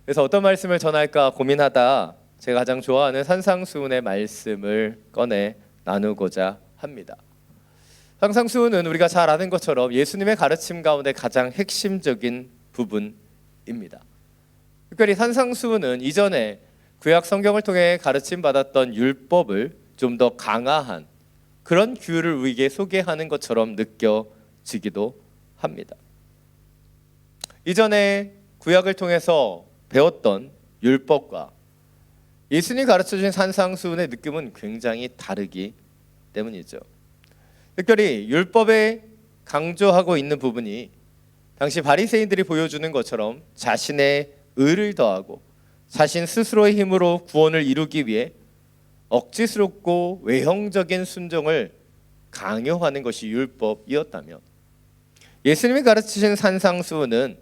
그래서 어떤 말씀을 전할까 고민하다 제가 가장 좋아하는 산상수훈의 말씀을 꺼내 나누고자 합니다. 산상수훈은 우리가 잘 아는 것처럼 예수님의 가르침 가운데 가장 핵심적인 부분입니다. 특별히 산상수훈은 이전에 구약 성경을 통해 가르침 받았던 율법을 좀 더 강화한 그런 규율을 우리에게 소개하는 것처럼 느껴지기도 합니다. 이전에 구약을 통해서 배웠던 율법과 예수님이 가르쳐주신 산상수훈의 느낌은 굉장히 다르기 때문이죠. 특별히 율법에 강조하고 있는 부분이 당시 바리새인들이 보여주는 것처럼 자신의 의를 더하고 자신 스스로의 힘으로 구원을 이루기 위해 억지스럽고 외형적인 순종을 강요하는 것이 율법이었다면 예수님이 가르치신 산상수훈은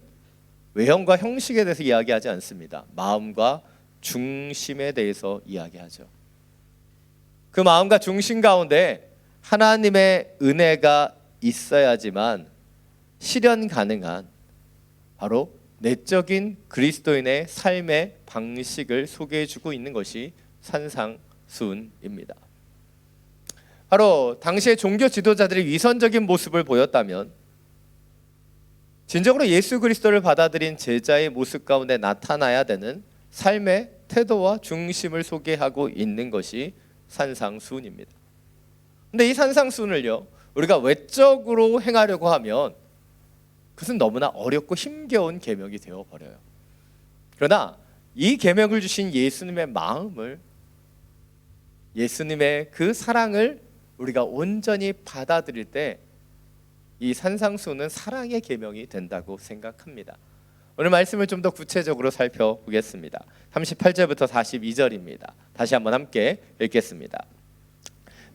외형과 형식에 대해서 이야기하지 않습니다. 마음과 중심에 대해서 이야기하죠. 그 마음과 중심 가운데 하나님의 은혜가 있어야지만 실현 가능한 바로 내적인 그리스도인의 삶의 방식을 소개해주고 있는 것이 산상수훈입니다. 바로 당시의 종교 지도자들이 위선적인 모습을 보였다면 진정으로 예수 그리스도를 받아들인 제자의 모습 가운데 나타나야 되는 삶의 태도와 중심을 소개하고 있는 것이 산상수훈입니다. 근데 이 산상수훈을요 우리가 외적으로 행하려고 하면 그것은 너무나 어렵고 힘겨운 계명이 되어버려요. 그러나 이 계명을 주신 예수님의 마음을, 예수님의 그 사랑을 우리가 온전히 받아들일 때 이 산상수훈은 사랑의 계명이 된다고 생각합니다. 오늘 말씀을 좀 더 구체적으로 살펴보겠습니다. 38절부터 42절입니다. 다시 한번 함께 읽겠습니다.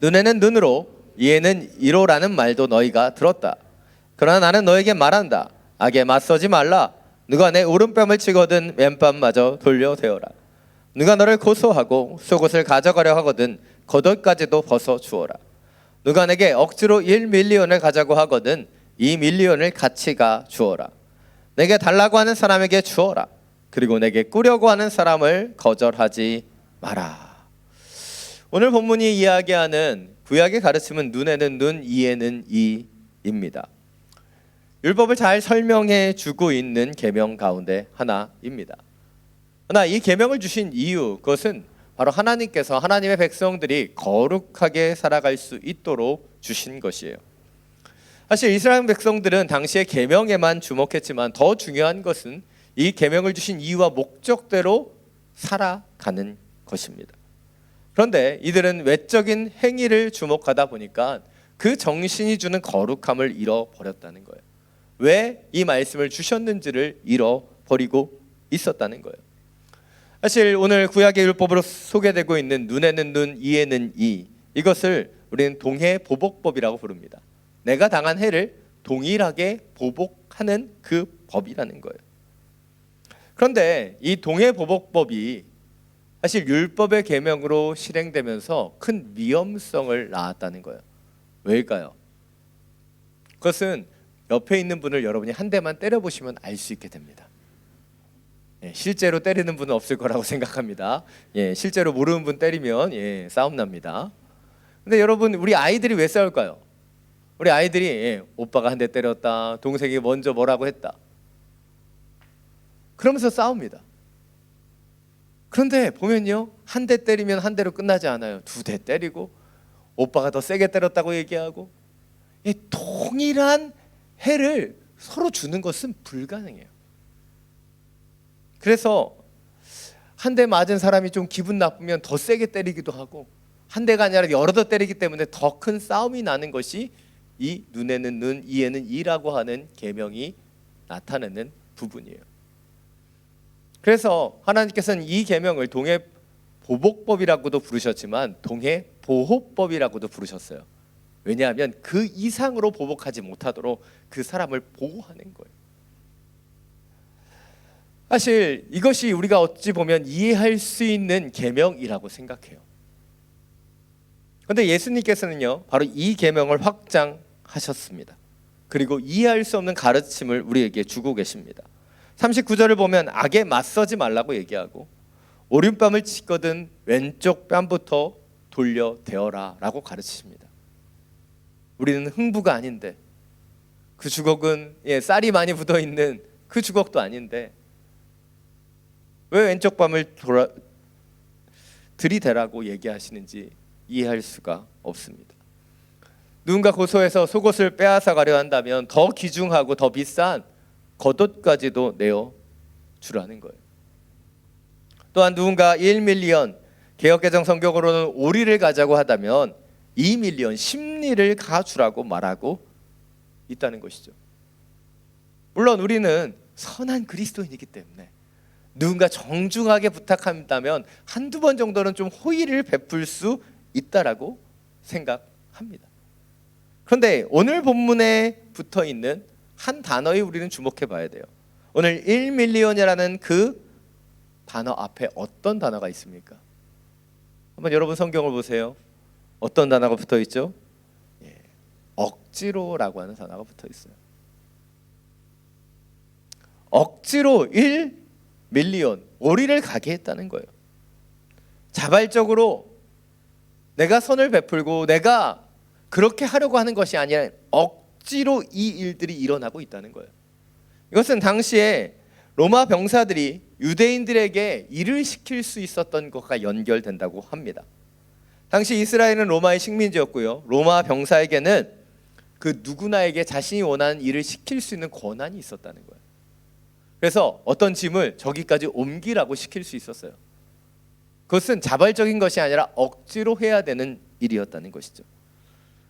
눈에는 눈으로 이에는 이로라는 말도 너희가 들었다. 그러나 나는 너에게 말한다. 악에 맞서지 말라. 누가 내 오른뺨을 치거든 왼뺨마저 돌려대어라. 누가 너를 고소하고 속옷을 가져가려 하거든 겉옷까지도 벗어 주어라. 누가 내게 억지로 1밀리언을 가자고 하거든 2밀리언을 같이가 주어라. 내게 달라고 하는 사람에게 주어라. 그리고 내게 꾸려고 하는 사람을 거절하지 마라. 오늘 본문이 이야기하는 구약의 가르침은 눈에는 눈, 이에는 이입니다. 율법을 잘 설명해 주고 있는 계명 가운데 하나입니다. 그러나 이 계명을 주신 이유, 그것은 바로 하나님께서 하나님의 백성들이 거룩하게 살아갈 수 있도록 주신 것이에요. 사실 이스라엘 백성들은 당시의 계명에만 주목했지만 더 중요한 것은 이 계명을 주신 이유와 목적대로 살아가는 것입니다. 그런데 이들은 외적인 행위를 주목하다 보니까 그 정신이 주는 거룩함을 잃어버렸다는 거예요. 왜 이 말씀을 주셨는지를 잃어버리고 있었다는 거예요. 사실 오늘 구약의 율법으로 소개되고 있는 눈에는 눈, 이에는 이, 이것을 우리는 동해보복법이라고 부릅니다. 내가 당한 해를 동일하게 보복하는 그 법이라는 거예요. 그런데 이 동해보복법이 사실 율법의 계명으로 실행되면서 큰 위험성을 낳았다는 거예요. 왜일까요? 그것은 옆에 있는 분을 여러분이 한 대만 때려보시면 알 수 있게 됩니다. 실제로 때리는 분은 없을 거라고 생각합니다. 실제로 모르는 분 때리면 싸움 납니다. 근데 여러분, 우리 아이들이 왜 싸울까요? 우리 아이들이 오빠가 한 대 때렸다, 동생이 먼저 뭐라고 했다, 그러면서 싸웁니다. 그런데 보면요, 한 대 때리면 한 대로 끝나지 않아요. 두 대 때리고 오빠가 더 세게 때렸다고 얘기하고, 이 동일한 해를 서로 주는 것은 불가능해요. 그래서 한 대 맞은 사람이 좀 기분 나쁘면 더 세게 때리기도 하고, 한 대가 아니라 여러 대 때리기 때문에 더 큰 싸움이 나는 것이 이 눈에는 눈, 이에는 이라고 하는 계명이 나타내는 부분이에요. 그래서 하나님께서는 이 계명을 동해보복법이라고도 부르셨지만 동해보호법이라고도 부르셨어요. 왜냐하면 그 이상으로 보복하지 못하도록 그 사람을 보호하는 거예요. 사실 이것이 우리가 어찌 보면 이해할 수 있는 계명이라고 생각해요. 그런데 예수님께서는요, 바로 이 계명을 확장하셨습니다. 그리고 이해할 수 없는 가르침을 우리에게 주고 계십니다. 39절을 보면 악에 맞서지 말라고 얘기하고, 오른뺨을 치거든 왼쪽 뺨부터 돌려 대어라 라고 가르치십니다. 우리는 흥부가 아닌데, 그 주걱은 쌀이 많이 묻어있는 그 주걱도 아닌데 왜 왼쪽 뺨을 들이대라고 얘기하시는지 이해할 수가 없습니다. 누군가 고소해서 속옷을 빼앗아 가려 한다면 더 귀중하고 더 비싼 겉옷까지도 내어주라는 거예요. 또한 누군가 1밀리언, 개역개정 성경으로는 오리를 가자고 하다면 2밀리언, 십리를 가주라고 말하고 있다는 것이죠. 물론 우리는 선한 그리스도인이기 때문에 누군가 정중하게 부탁한다면 한두 번 정도는 좀 호의를 베풀 수 있다라고 생각합니다. 그런데 오늘 본문에 붙어 있는 한 단어에 우리는 주목해 봐야 돼요. 오늘 1밀리언이라는 그 단어 앞에 어떤 단어가 있습니까? 한번 여러분 성경을 보세요. 어떤 단어가 붙어 있죠? 억지로라고 하는 단어가 붙어 있어요. 억지로 1밀리언, 오리를 가게 했다는 거예요. 자발적으로 내가 선을 베풀고 내가 그렇게 하려고 하는 것이 아니라 억지로 이 일들이 일어나고 있다는 거예요. 이것은 당시에 로마 병사들이 유대인들에게 일을 시킬 수 있었던 것과 연결된다고 합니다. 당시 이스라엘은 로마의 식민지였고요, 로마 병사에게는 그 누구나에게 자신이 원하는 일을 시킬 수 있는 권한이 있었다는 거예요. 그래서 어떤 짐을 저기까지 옮기라고 시킬 수 있었어요. 그것은 자발적인 것이 아니라 억지로 해야 되는 일이었다는 것이죠.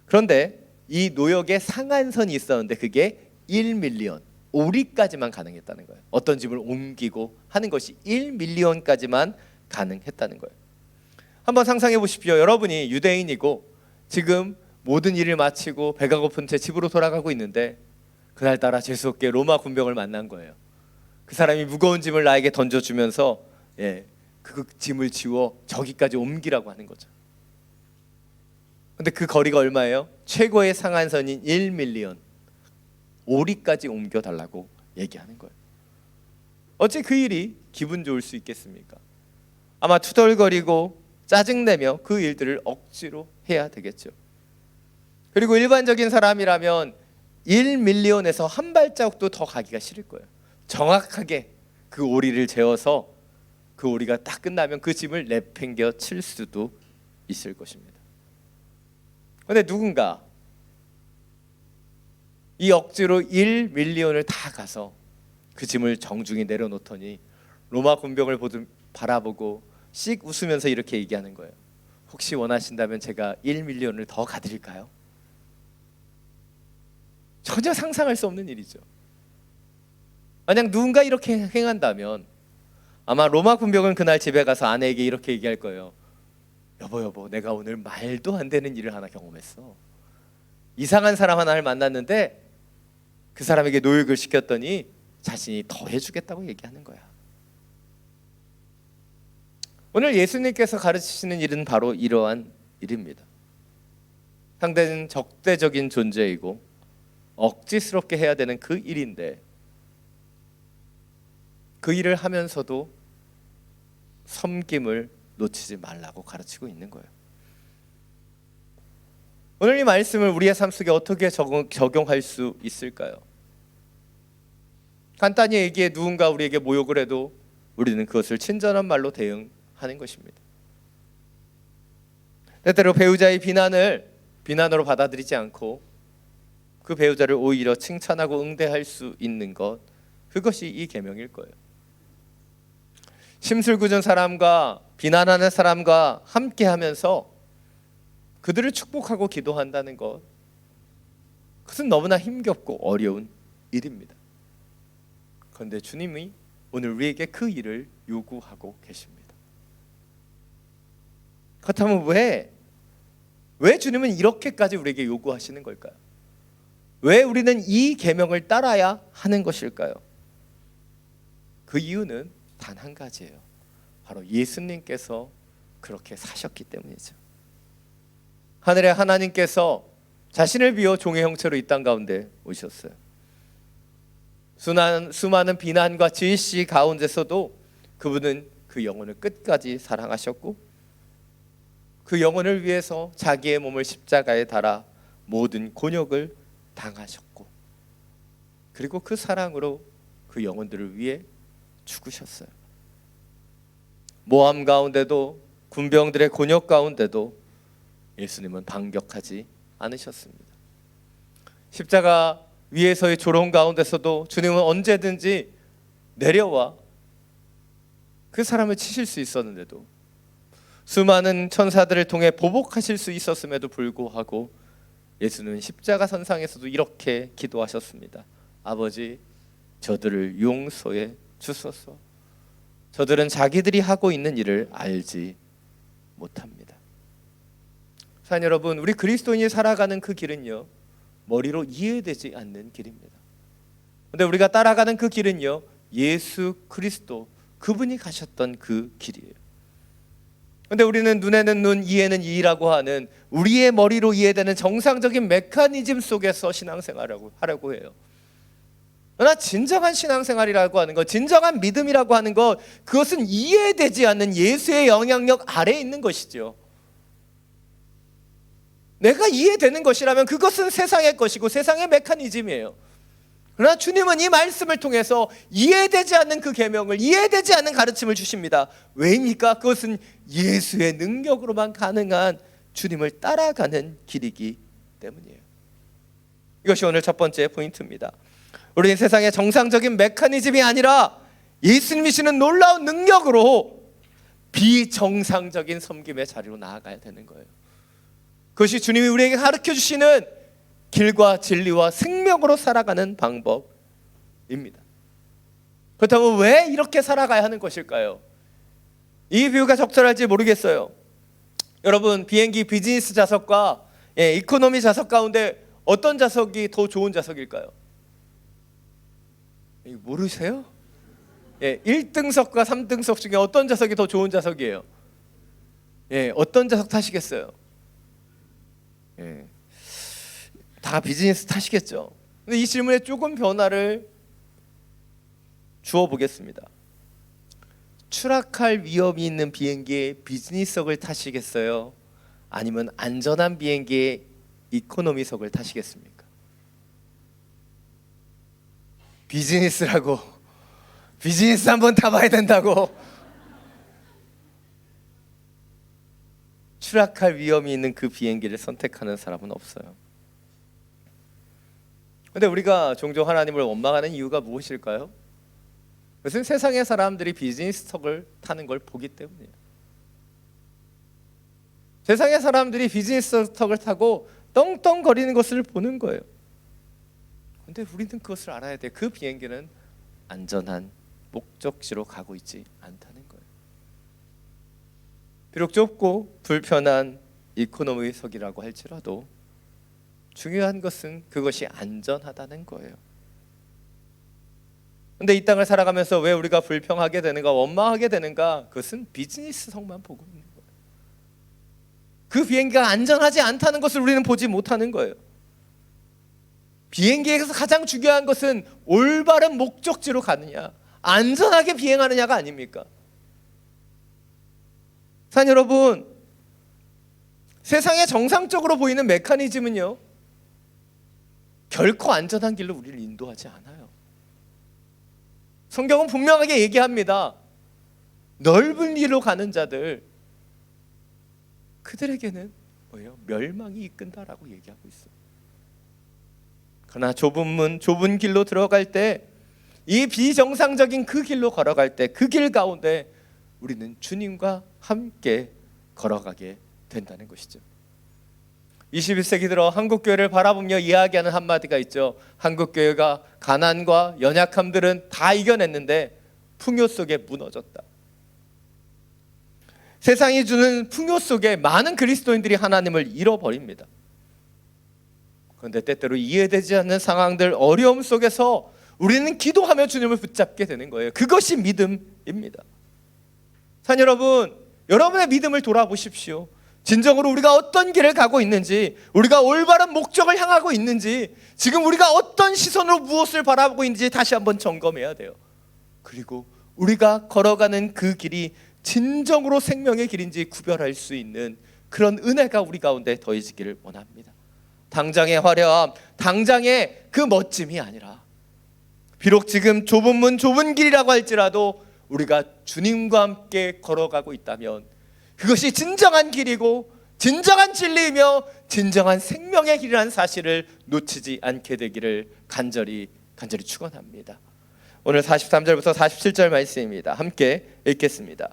그런데 이 노역에 상한선이 있었는데 그게 1밀리언, 오리까지만 가능했다는 거예요. 어떤 짐을 옮기고 하는 것이 1밀리언까지만 가능했다는 거예요. 한번 상상해 보십시오. 여러분이 유대인이고 지금 모든 일을 마치고 배가 고픈 채 집으로 돌아가고 있는데 그날따라 재수없게 로마 군병을 만난 거예요. 그 사람이 무거운 짐을 나에게 던져주면서 그 짐을 지워 저기까지 옮기라고 하는 거죠. 근데 그 거리가 얼마예요? 최고의 상한선인 1밀리언, 오리까지 옮겨달라고 얘기하는 거예요. 어째 그 일이 기분 좋을 수 있겠습니까? 아마 투덜거리고 짜증내며 그 일들을 억지로 해야 되겠죠. 그리고 일반적인 사람이라면 1밀리언에서 한 발자국도 더 가기가 싫을 거예요. 정확하게 그 오리를 재어서 그 오리가 딱 끝나면 그 짐을 내팽겨 칠 수도 있을 것입니다. 그런데 누군가 이 억지로 1밀리언을 다 가서 그 짐을 정중히 내려놓더니 로마 군병을 바라보고 씩 웃으면서 이렇게 얘기하는 거예요. 혹시 원하신다면 제가 1밀리언을 더 가드릴까요? 전혀 상상할 수 없는 일이죠. 만약 누군가 이렇게 행한다면 아마 로마 군병은 그날 집에 가서 아내에게 이렇게 얘기할 거예요. 여보, 내가 오늘 말도 안 되는 일을 하나 경험했어. 이상한 사람 하나를 만났는데 그 사람에게 노역을 시켰더니 자신이 더 해주겠다고 얘기하는 거야. 오늘 예수님께서 가르치시는 일은 바로 이러한 일입니다. 상대는 적대적인 존재이고 억지스럽게 해야 되는 그 일인데 그 일을 하면서도 섬김을 놓치지 말라고 가르치고 있는 거예요. 오늘 이 말씀을 우리의 삶 속에 어떻게 적용할 수 있을까요? 간단히 얘기해 누군가 우리에게 모욕을 해도 우리는 그것을 친절한 말로 대응하는 것입니다. 때때로 배우자의 비난을 비난으로 받아들이지 않고 그 배우자를 오히려 칭찬하고 응대할 수 있는 것, 그것이 이 계명일 거예요. 심술궂은 사람과 비난하는 사람과 함께하면서 그들을 축복하고 기도한다는 것, 그것은 너무나 힘겹고 어려운 일입니다. 그런데 주님이 오늘 우리에게 그 일을 요구하고 계십니다. 그렇다면 왜 주님은 이렇게까지 우리에게 요구하시는 걸까요? 왜 우리는 이 계명을 따라야 하는 것일까요? 그 이유는 단 한 가지예요. 바로 예수님께서 그렇게 사셨기 때문이죠. 하늘의 하나님께서 자신을 비워 종의 형체로 이 땅 가운데 오셨어요. 수많은 비난과 질시 가운데서도 그분은 그 영혼을 끝까지 사랑하셨고 그 영혼을 위해서 자기의 몸을 십자가에 달아 모든 곤욕을 당하셨고 그리고 그 사랑으로 그 영혼들을 위해 죽으셨어요. 모함 가운데도 군병들의 곤욕 가운데도 예수님은 반격하지 않으셨습니다. 십자가 위에서의 조롱 가운데서도 주님은 언제든지 내려와 그 사람을 치실 수 있었는데도 수많은 천사들을 통해 보복하실 수 있었음에도 불구하고 예수는 십자가 선상에서도 이렇게 기도하셨습니다. 아버지, 저들을 용서해 주소서. 저들은 자기들이 하고 있는 일을 알지 못합니다. 사랑 여러분, 우리 그리스도인이 살아가는 그 길은요, 머리로 이해되지 않는 길입니다. 그런데 우리가 따라가는 그 길은요, 예수 그리스도 그분이 가셨던 그 길이에요. 그런데 우리는 눈에는 눈, 이에는 이라고 하는 우리의 머리로 이해되는 정상적인 메커니즘 속에서 신앙생활을 하려고 해요. 그러나 진정한 신앙생활이라고 하는 것, 진정한 믿음이라고 하는 것, 그것은 이해되지 않는 예수의 영향력 아래에 있는 것이죠. 내가 이해되는 것이라면 그것은 세상의 것이고 세상의 메커니즘이에요. 그러나 주님은 이 말씀을 통해서 이해되지 않는 그 계명을, 이해되지 않는 가르침을 주십니다. 왜입니까? 그것은 예수의 능력으로만 가능한 주님을 따라가는 길이기 때문이에요. 이것이 오늘 첫 번째 포인트입니다. 우리는 세상의 정상적인 메커니즘이 아니라 예수님이시는 놀라운 능력으로 비정상적인 섬김의 자리로 나아가야 되는 거예요. 그것이 주님이 우리에게 가르쳐 주시는 길과 진리와 생명으로 살아가는 방법입니다. 그렇다면 왜 이렇게 살아가야 하는 것일까요? 이 비유가 적절할지 모르겠어요. 여러분, 비행기 비즈니스 좌석과 이코노미 좌석 가운데 어떤 좌석이 더 좋은 좌석일까요? 모르세요? 1등석과 3등석 중에 어떤 좌석이 더 좋은 좌석이에요? 어떤 좌석 타시겠어요? 다 비즈니스 타시겠죠. 근데 이 질문에 조금 변화를 주어 보겠습니다. 추락할 위험이 있는 비행기의 비즈니스석을 타시겠어요? 아니면 안전한 비행기의 이코노미석을 타시겠습니까? 비즈니스라고, 비즈니스 한번 타봐야 된다고. 추락할 위험이 있는 그 비행기를 선택하는 사람은 없어요. 근데 우리가 종종 하나님을 원망하는 이유가 무엇일까요? 그것은 세상의 사람들이 비즈니스 턱을 타는 걸 보기 때문이에요. 세상의 사람들이 비즈니스 턱을 타고 떵떵거리는 것을 보는 거예요. 근데 우리는 그것을 알아야 돼. 그 비행기는 안전한 목적지로 가고 있지 않다는 거예요. 비록 좁고 불편한 이코노미석이라고 할지라도 중요한 것은 그것이 안전하다는 거예요. 근데 이 땅을 살아가면서 왜 우리가 불평하게 되는가, 원망하게 되는가? 그것은 비즈니스성만 보고 있는 거예요. 그 비행기가 안전하지 않다는 것을 우리는 보지 못하는 거예요. 비행기에서 가장 중요한 것은 올바른 목적지로 가느냐, 안전하게 비행하느냐가 아닙니까? 사랑 여러분, 세상에 정상적으로 보이는 메커니즘은요, 결코 안전한 길로 우리를 인도하지 않아요. 성경은 분명하게 얘기합니다. 넓은 길로 가는 자들, 그들에게는 뭐예요? 멸망이 이끈다라고 얘기하고 있어요. 그러나 좁은 문, 좁은 길로 들어갈 때, 이 비정상적인 그 길로 걸어갈 때, 그 길 가운데 우리는 주님과 함께 걸어가게 된다는 것이죠. 21세기 들어 한국교회를 바라보며 이야기하는 한마디가 있죠. 한국교회가 가난과 연약함들은 다 이겨냈는데 풍요 속에 무너졌다. 세상이 주는 풍요 속에 많은 그리스도인들이 하나님을 잃어버립니다. 그런데 때때로 이해되지 않는 상황들, 어려움 속에서 우리는 기도하며 주님을 붙잡게 되는 거예요. 그것이 믿음입니다. 사랑 여러분, 여러분의 믿음을 돌아보십시오. 진정으로 우리가 어떤 길을 가고 있는지, 우리가 올바른 목적을 향하고 있는지, 지금 우리가 어떤 시선으로 무엇을 바라보고 있는지 다시 한번 점검해야 돼요. 그리고 우리가 걸어가는 그 길이 진정으로 생명의 길인지 구별할 수 있는 그런 은혜가 우리 가운데 더해지기를 원합니다. 당장의 화려함, 당장의 그 멋짐이 아니라, 비록 지금 좁은 문, 좁은 길이라고 할지라도 우리가 주님과 함께 걸어가고 있다면 그것이 진정한 길이고 진정한 진리이며 진정한 생명의 길이라는 사실을 놓치지 않게 되기를 간절히 축원합니다. 오늘 43절부터 47절 말씀입니다. 함께 읽겠습니다.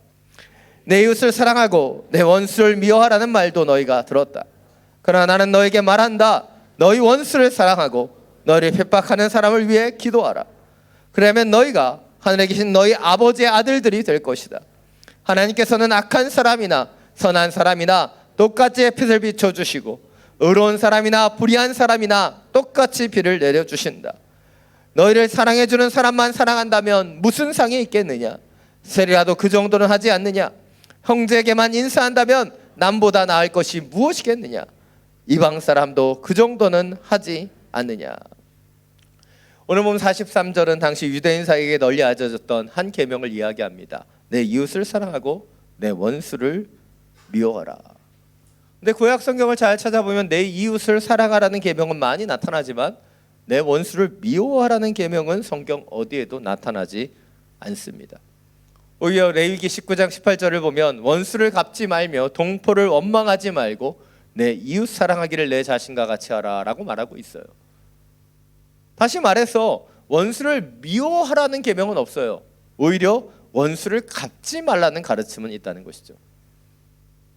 내 이웃을 사랑하고 내 원수를 미워하라는 말도 너희가 들었다. 그러나 나는 너에게 말한다. 너희 원수를 사랑하고 너희를 핍박하는 사람을 위해 기도하라. 그러면 너희가 하늘에 계신 너희 아버지의 아들들이 될 것이다. 하나님께서는 악한 사람이나 선한 사람이나 똑같이 햇빛을 비춰주시고 의로운 사람이나 불의한 사람이나 똑같이 비를 내려주신다. 너희를 사랑해주는 사람만 사랑한다면 무슨 상이 있겠느냐? 세리라도 그 정도는 하지 않느냐? 형제에게만 인사한다면 남보다 나을 것이 무엇이겠느냐? 이방 사람도 그 정도는 하지 않느냐? 오늘 보면 43절은 당시 유대인 사이에 널리 알려졌던 한 계명을 이야기합니다. 내 이웃을 사랑하고 내 원수를 미워하라. 근데 구약 성경을 잘 찾아보면 내 이웃을 사랑하라는 계명은 많이 나타나지만 내 원수를 미워하라는 계명은 성경 어디에도 나타나지 않습니다. 오히려 레위기 19장 18절을 보면 원수를 갚지 말며 동포를 원망하지 말고 내 이웃 사랑하기를 내 자신과 같이 하라 라고 말하고 있어요. 다시 말해서 원수를 미워하라는 계명은 없어요. 오히려 원수를 갚지 말라는 가르침은 있다는 것이죠.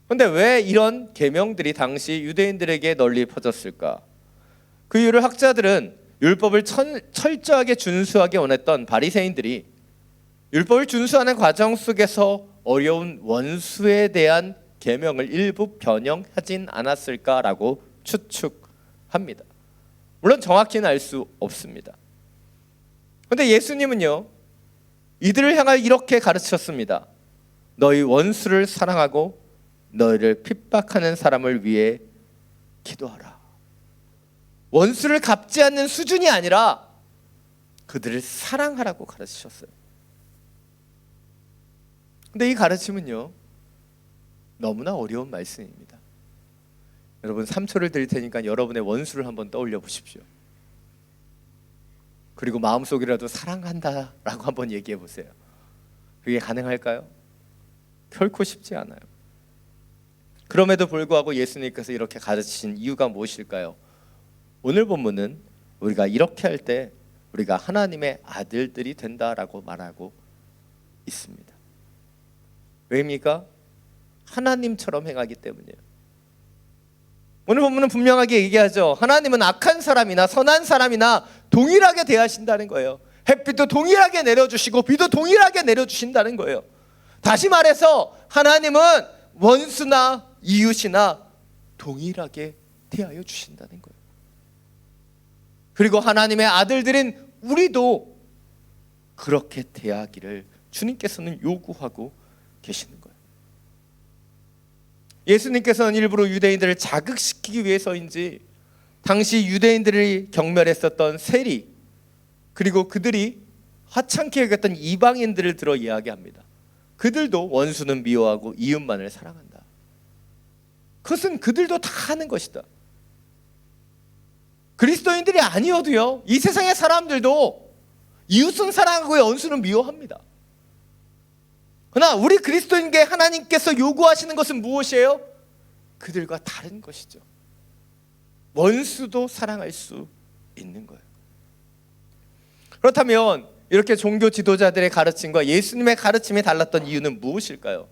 그런데 왜 이런 계명들이 당시 유대인들에게 널리 퍼졌을까? 그 이유를 학자들은 율법을 철저하게 준수하게 원했던 바리새인들이 율법을 준수하는 과정 속에서 어려운 원수에 대한 계명을 일부 변형하진 않았을까라고 추측합니다. 물론 정확히는 알 수 없습니다. 그런데 예수님은요, 이들을 향하여 이렇게 가르쳤습니다. 너희 원수를 사랑하고 너희를 핍박하는 사람을 위해 기도하라. 원수를 갚지 않는 수준이 아니라 그들을 사랑하라고 가르치셨어요. 근데 이 가르침은요, 너무나 어려운 말씀입니다. 여러분 3초를 드릴 테니까 여러분의 원수를 한번 떠올려 보십시오. 그리고 마음속이라도 사랑한다라고 한번 얘기해 보세요. 그게 가능할까요? 결코 쉽지 않아요. 그럼에도 불구하고 예수님께서 이렇게 가르치신 이유가 무엇일까요? 오늘 본문은 우리가 이렇게 할 때 우리가 하나님의 아들들이 된다라고 말하고 있습니다. 왜입니까? 하나님처럼 행하기 때문이에요. 오늘 본문은 분명하게 얘기하죠. 하나님은 악한 사람이나 선한 사람이나 동일하게 대하신다는 거예요. 햇빛도 동일하게 내려주시고 비도 동일하게 내려주신다는 거예요. 다시 말해서 하나님은 원수나 이웃이나 동일하게 대하여 주신다는 거예요. 그리고 하나님의 아들들인 우리도 그렇게 대하기를 주님께서는 요구하고 계시는 거예요. 예수님께서는 일부러 유대인들을 자극시키기 위해서인지 당시 유대인들이 경멸했었던 세리 그리고 그들이 하찮게 여겼던 이방인들을 들어 이야기합니다. 그들도 원수는 미워하고 이웃만을 사랑한다. 그것은 그들도 다 하는 것이다. 그리스도인들이 아니어도요, 이 세상의 사람들도 이웃은 사랑하고 원수는 미워합니다. 그러나 우리 그리스도인에게 하나님께서 요구하시는 것은 무엇이에요? 그들과 다른 것이죠. 원수도 사랑할 수 있는 거예요. 그렇다면 이렇게 종교 지도자들의 가르침과 예수님의 가르침이 달랐던 이유는 무엇일까요?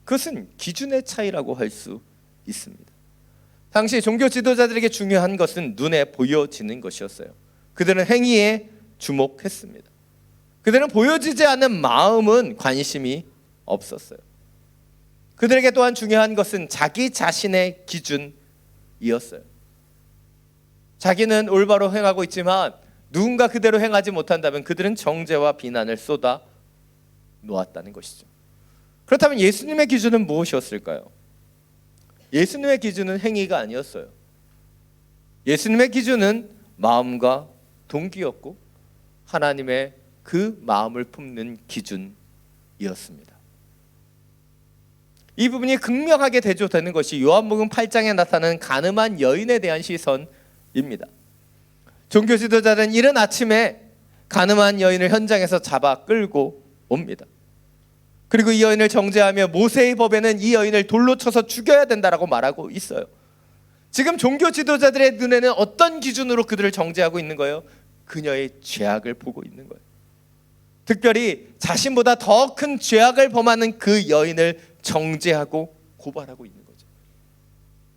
그것은 기준의 차이라고 할 수 있습니다. 당시 종교 지도자들에게 중요한 것은 눈에 보여지는 것이었어요. 그들은 행위에 주목했습니다. 그들은 보여지지 않는 마음은 관심이 없었어요. 그들에게 또한 중요한 것은 자기 자신의 기준이었어요. 자기는 올바로 행하고 있지만 누군가 그대로 행하지 못한다면 그들은 정죄와 비난을 쏟아 놓았다는 것이죠. 그렇다면 예수님의 기준은 무엇이었을까요? 예수님의 기준은 행위가 아니었어요. 예수님의 기준은 마음과 동기였고 하나님의 그 마음을 품는 기준이었습니다. 이 부분이 극명하게 대조되는 것이 요한복음 8장에 나타나는 가늠한 여인에 대한 시선입니다. 종교 지도자는 이른 아침에 가늠한 여인을 현장에서 잡아 끌고 옵니다. 그리고 이 여인을 정죄하며 모세의 법에는 이 여인을 돌로 쳐서 죽여야 된다라고 말하고 있어요. 지금 종교 지도자들의 눈에는 어떤 기준으로 그들을 정죄하고 있는 거예요? 그녀의 죄악을 보고 있는 거예요. 특별히 자신보다 더 큰 죄악을 범하는 그 여인을 정죄하고 고발하고 있는 거죠.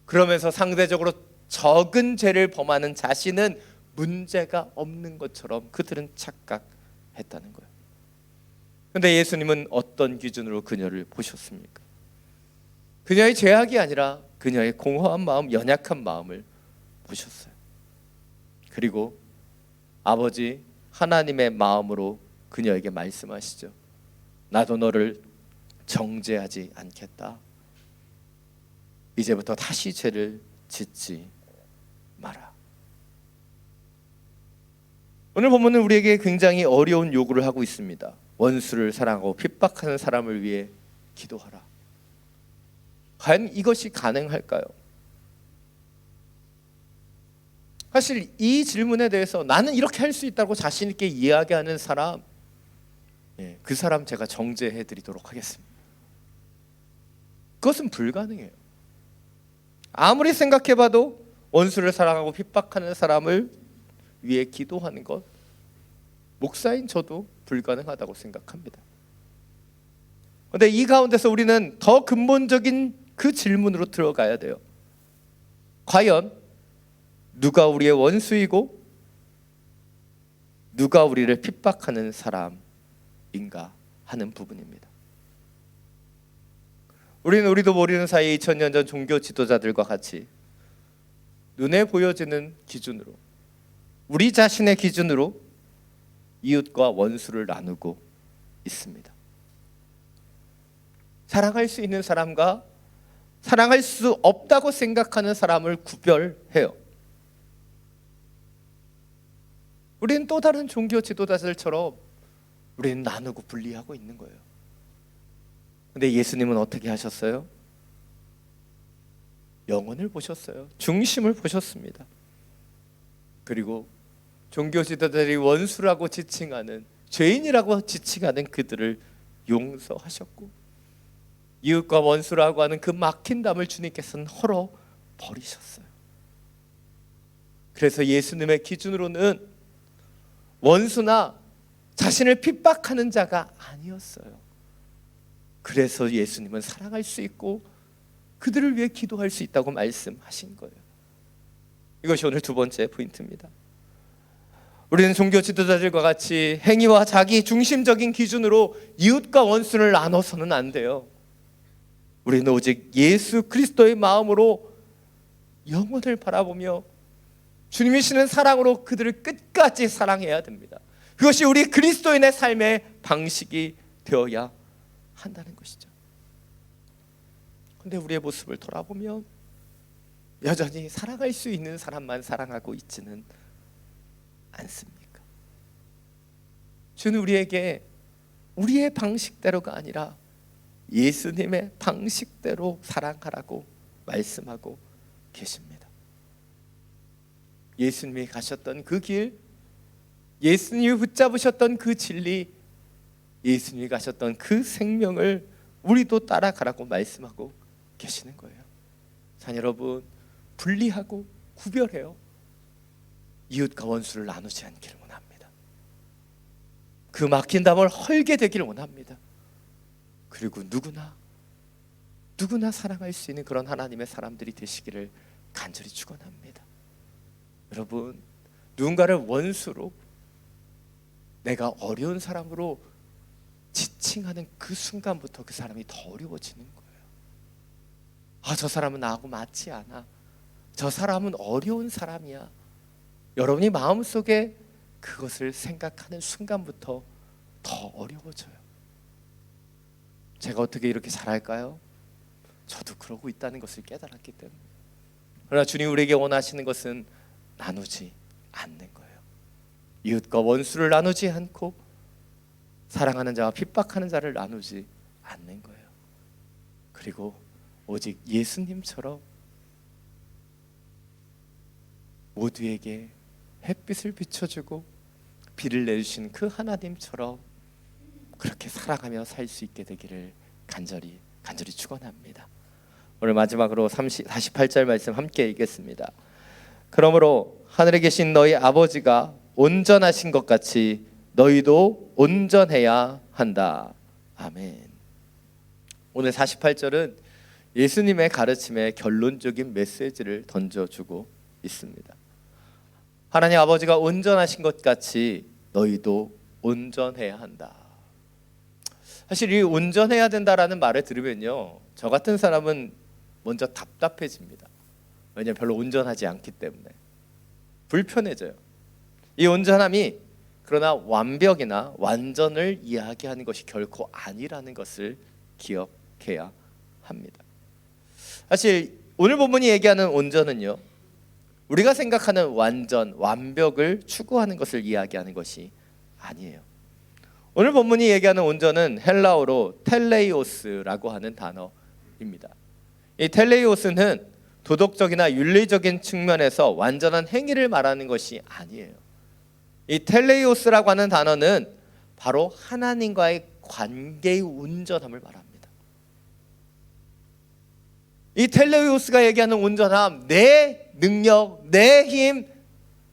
그러면서 상대적으로 적은 죄를 범하는 자신은 문제가 없는 것처럼 그들은 착각했다는 거예요. 그런데 예수님은 어떤 기준으로 그녀를 보셨습니까? 그녀의 죄악이 아니라 그녀의 공허한 마음, 연약한 마음을 보셨어요. 그리고 아버지 하나님의 마음으로 그녀에게 말씀하시죠. 나도 너를 정죄하지 않겠다. 이제부터 다시 죄를 짓지 마라. 오늘 본문은 우리에게 굉장히 어려운 요구를 하고 있습니다. 원수를 사랑하고 핍박하는 사람을 위해 기도하라. 과연 이것이 가능할까요? 사실 이 질문에 대해서 나는 이렇게 할 수 있다고 자신 있게 이야기하는 사람, 그 사람 제가 정죄해 드리도록 하겠습니다. 그것은 불가능해요. 아무리 생각해봐도 원수를 사랑하고 핍박하는 사람을 위해 기도하는 것, 목사인 저도 불가능하다고 생각합니다. 그런데 이 가운데서 우리는 더 근본적인 그 질문으로 들어가야 돼요. 과연 누가 우리의 원수이고 누가 우리를 핍박하는 사람인가 하는 부분입니다. 우리도 모르는 사이에 2000년 전 종교 지도자들과 같이 눈에 보여지는 기준으로, 우리 자신의 기준으로 이웃과 원수를 나누고 있습니다. 사랑할 수 있는 사람과 사랑할 수 없다고 생각하는 사람을 구별해요. 우리는 또 다른 종교 지도자들처럼 우리는 나누고 분리하고 있는 거예요. 근데 예수님은 어떻게 하셨어요? 영혼을 보셨어요. 중심을 보셨습니다. 그리고 종교 지도자들이 원수라고 지칭하는, 죄인이라고 지칭하는 그들을 용서하셨고, 이웃과 원수라고 하는 그 막힌 담을 주님께서는 헐어 버리셨어요. 그래서 예수님의 기준으로는 원수나 자신을 핍박하는 자가 아니었어요. 그래서 예수님은 사랑할 수 있고 그들을 위해 기도할 수 있다고 말씀하신 거예요. 이것이 오늘 두 번째 포인트입니다. 우리는 종교 지도자들과 같이 행위와 자기 중심적인 기준으로 이웃과 원수를 나눠서는 안 돼요. 우리는 오직 예수 그리스도의 마음으로 영혼을 바라보며 주님이시는 사랑으로 그들을 끝까지 사랑해야 됩니다. 그것이 우리 그리스도인의 삶의 방식이 되어야 한다는 것이죠. 근데 우리의 모습을 돌아보면 여전히 사랑할 수 있는 사람만 사랑하고 있지는 않습니까? 주는 우리에게 우리의 방식대로가 아니라 예수님의 방식대로 사랑하라고 말씀하고 계십니다. 예수님이 가셨던 그 길, 예수님이 붙잡으셨던 그 진리, 예수님이 가셨던 그 생명을 우리도 따라가라고 말씀하고 계시는 거예요. 자녀 여러분, 분리하고 구별해요. 이웃과 원수를 나누지 않기를 원합니다. 그 막힌 담을 헐게 되기를 원합니다. 그리고 누구나 사랑할 수 있는 그런 하나님의 사람들이 되시기를 간절히 축원합니다. 여러분, 누군가를 원수로, 내가 어려운 사람으로 지칭하는 그 순간부터 그 사람이 더 어려워지는 거예요. 저 사람은 나하고 맞지 않아. 저 사람은 어려운 사람이야. 여러분이 마음속에 그것을 생각하는 순간부터 더 어려워져요. 제가 어떻게 이렇게 잘할까요? 저도 그러고 있다는 것을 깨달았기 때문에. 그러나 주님 우리에게 원하시는 것은 나누지 않는 거예요. 이웃과 원수를 나누지 않고 사랑하는 자와 핍박하는 자를 나누지 않는 거예요. 그리고 오직 예수님처럼 모두에게 햇빛을 비춰주고 비를 내주신 그 하나님처럼 그렇게 살아가며 살 수 있게 되기를 간절히 축원합니다. 오늘 마지막으로 48절 말씀 함께 읽겠습니다. 그러므로 하늘에 계신 너희 아버지가 온전하신 것 같이 너희도 온전해야 한다. 아멘. 오늘 48절은 예수님의 가르침에 결론적인 메시지를 던져주고 있습니다. 하나님 아버지가 온전하신 것 같이 너희도 온전해야 한다. 사실 이 온전해야 된다라는 말을 들으면요, 저 같은 사람은 먼저 답답해집니다. 왜냐하면 별로 온전하지 않기 때문에 불편해져요. 이 온전함이 그러나 완벽이나 완전을 이야기하는 것이 결코 아니라는 것을 기억해야 합니다. 사실 오늘 본문이 얘기하는 온전은요, 우리가 생각하는 완전, 완벽을 추구하는 것을 이야기하는 것이 아니에요. 오늘 본문이 얘기하는 온전은 헬라어로 텔레이오스라고 하는 단어입니다. 이 텔레이오스는 도덕적이나 윤리적인 측면에서 완전한 행위를 말하는 것이 아니에요. 이 텔레이오스라고 하는 단어는 바로 하나님과의 관계의 온전함을 말합니다. 이 텔레이오스가 얘기하는 온전함, 내 능력, 내 힘,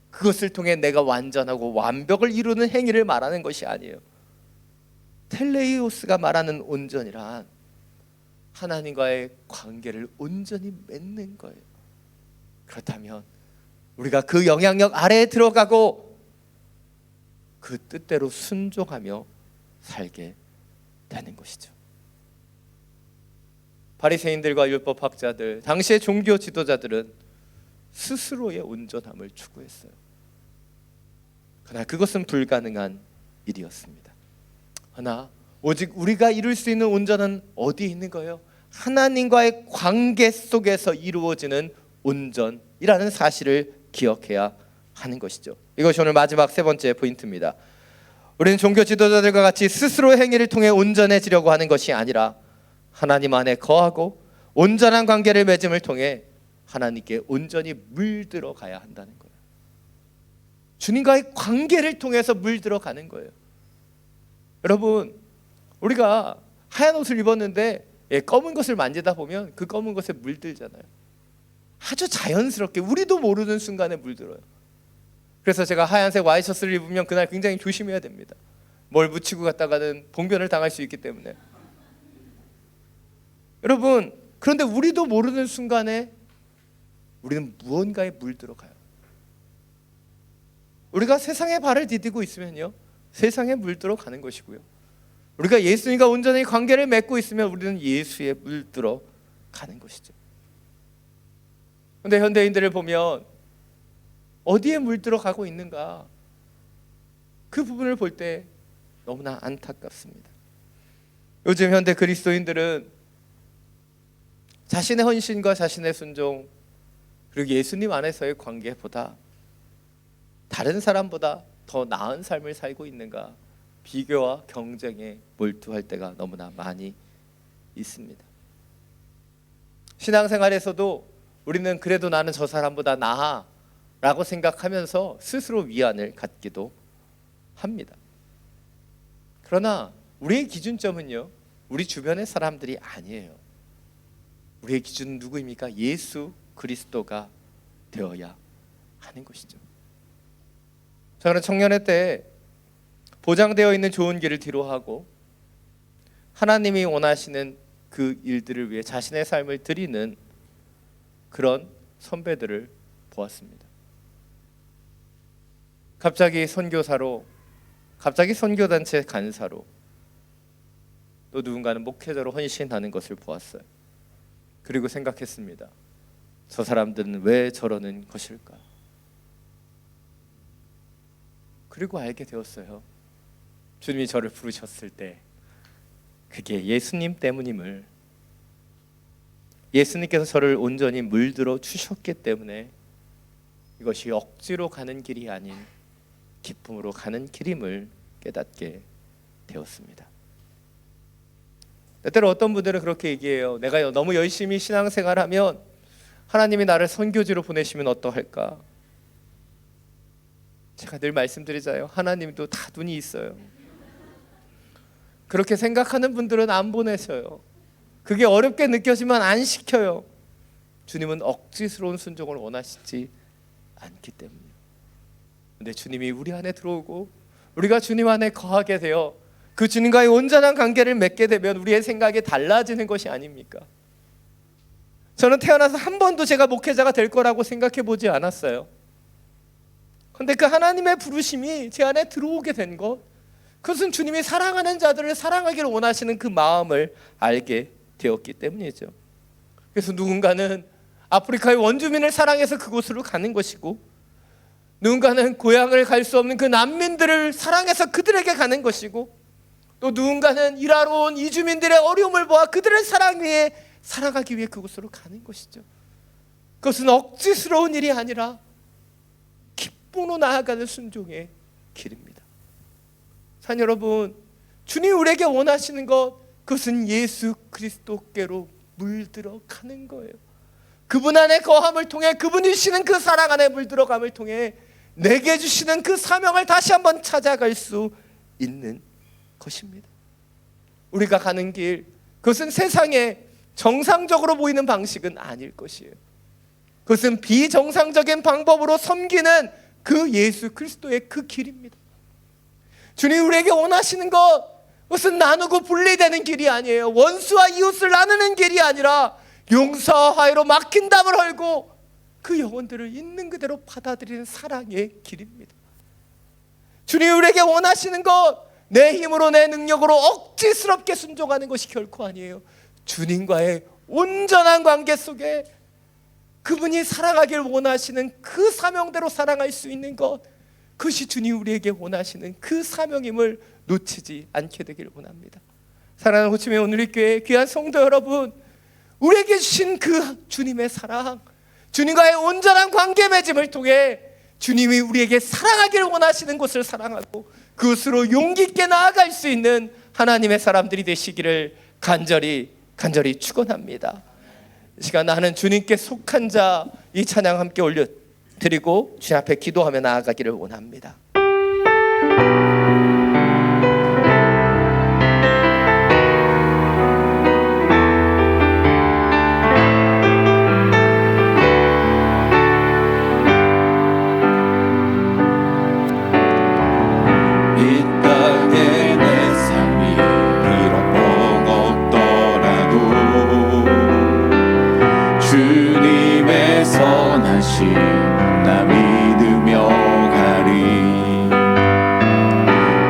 그것을 통해 내가 완전하고 완벽을 이루는 행위를 말하는 것이 아니에요. 텔레이오스가 말하는 온전이란 하나님과의 관계를 온전히 맺는 거예요. 그렇다면 우리가 그 영향력 아래에 들어가고 그 뜻대로 순종하며 살게 되는 것이죠. 바리새인들과 율법학자들, 당시의 종교 지도자들은 스스로의 온전함을 추구했어요. 그러나 그것은 불가능한 일이었습니다. 그러나 오직 우리가 이룰 수 있는 온전은 어디에 있는 거예요? 하나님과의 관계 속에서 이루어지는 온전이라는 사실을 기억해야 하는 것이죠. 이것이 오늘 마지막 세 번째 포인트입니다. 우리는 종교 지도자들과 같이 스스로의 행위를 통해 온전해지려고 하는 것이 아니라 하나님 안에 거하고 온전한 관계를 맺음을 통해 하나님께 온전히 물들어 가야 한다는 거예요. 주님과의 관계를 통해서 물들어 가는 거예요. 여러분, 우리가 하얀 옷을 입었는데 검은 것을 만지다 보면 그 검은 것에 물들잖아요. 아주 자연스럽게 우리도 모르는 순간에 물들어요. 그래서 제가 하얀색 와이셔츠를 입으면 그날 굉장히 조심해야 됩니다. 뭘 묻히고 갔다가는 봉변을 당할 수 있기 때문에. 여러분, 그런데 우리도 모르는 순간에 우리는 무언가에 물들어가요. 우리가 세상에 발을 디디고 있으면요, 세상에 물들어가는 것이고요. 우리가 예수님과 온전히 관계를 맺고 있으면 우리는 예수에 물들어가는 것이죠. 그런데 현대인들을 보면 어디에 물들어가고 있는가, 그 부분을 볼 때 너무나 안타깝습니다. 요즘 현대 그리스도인들은 자신의 헌신과 자신의 순종, 그리고 예수님 안에서의 관계보다 다른 사람보다 더 나은 삶을 살고 있는가, 비교와 경쟁에 몰두할 때가 너무나 많이 있습니다. 신앙생활에서도 우리는 그래도 나는 저 사람보다 나아 라고 생각하면서 스스로 위안을 갖기도 합니다. 그러나 우리의 기준점은요, 우리 주변의 사람들이 아니에요. 우리의 기준은 누구입니까? 예수 그리스도가 되어야 하는 것이죠. 저는 청년회 때 보장되어 있는 좋은 길을 뒤로하고 하나님이 원하시는 그 일들을 위해 자신의 삶을 드리는 그런 선배들을 보았습니다. 갑자기 선교사로, 갑자기 선교단체 간사로, 또 누군가는 목회자로 헌신하는 것을 보았어요. 그리고 생각했습니다. 저 사람들은 왜 저러는 것일까? 그리고 알게 되었어요. 주님이 저를 부르셨을 때 그게 예수님 때문임을, 예수님께서 저를 온전히 물들어 주셨기 때문에 이것이 억지로 가는 길이 아닌 기쁨으로 가는 길임을 깨닫게 되었습니다. 때때로 어떤 분들은 그렇게 얘기해요. 내가 너무 열심히 신앙생활하면 하나님이 나를 선교지로 보내시면 어떠할까? 제가 늘 말씀드리자요, 하나님도 다 눈이 있어요. 그렇게 생각하는 분들은 안 보내셔요. 그게 어렵게 느껴지면 안 시켜요. 주님은 억지스러운 순종을 원하시지 않기 때문이에요. 근데 주님이 우리 안에 들어오고 우리가 주님 안에 거하게 되어 그 주님과의 온전한 관계를 맺게 되면 우리의 생각이 달라지는 것이 아닙니까? 저는 태어나서 한 번도 제가 목회자가 될 거라고 생각해 보지 않았어요. 그런데 그 하나님의 부르심이 제 안에 들어오게 된 것, 그것은 주님이 사랑하는 자들을 사랑하기를 원하시는 그 마음을 알게 되었기 때문이죠. 그래서 누군가는 아프리카의 원주민을 사랑해서 그곳으로 가는 것이고, 누군가는 고향을 갈 수 없는 그 난민들을 사랑해서 그들에게 가는 것이고, 또 누군가는 일하러 온 이주민들의 어려움을 보아 그들을 사랑하기 위해 그곳으로 가는 것이죠. 그것은 억지스러운 일이 아니라 기쁨으로 나아가는 순종의 길입니다. 산 여러분, 주님 우리에게 원하시는 것, 그것은 예수 그리스도께로 물들어 가는 거예요. 그분 안에 거함을 통해, 그분이 주시는 그 사랑 안에 물들어감을 통해 내게 주시는 그 사명을 다시 한번 찾아갈 수 있는 것입니다. 우리가 가는 길, 그것은 세상에 정상적으로 보이는 방식은 아닐 것이에요. 그것은 비정상적인 방법으로 섬기는 그 예수 그리스도의 그 길입니다. 주님 우리에게 원하시는 것, 그것은 나누고 분리되는 길이 아니에요. 원수와 이웃을 나누는 길이 아니라 용서와 화해로 막힌 담을 헐고 그 영혼들을 있는 그대로 받아들이는 사랑의 길입니다. 주님 우리에게 원하시는 것, 내 힘으로 내 능력으로 억지스럽게 순종하는 것이 결코 아니에요. 주님과의 온전한 관계 속에 그분이 사랑하길 원하시는 그 사명대로 사랑할 수 있는 것, 그것이 주님 우리에게 원하시는 그 사명임을 놓치지 않게 되길 원합니다. 사랑하는 호치민 온누리교회 귀한 성도 여러분, 우리에게 주신 그 주님의 사랑, 주님과의 온전한 관계 맺음을 통해 주님이 우리에게 사랑하기를 원하시는 것을 사랑하고 그것으로 용기 있게 나아갈 수 있는 하나님의 사람들이 되시기를 간절히 축원합니다. 이 시간 나는 주님께 속한 자, 이 찬양 함께 올려드리고 주님 앞에 기도하며 나아가기를 원합니다. 하심 나 믿으며 가리.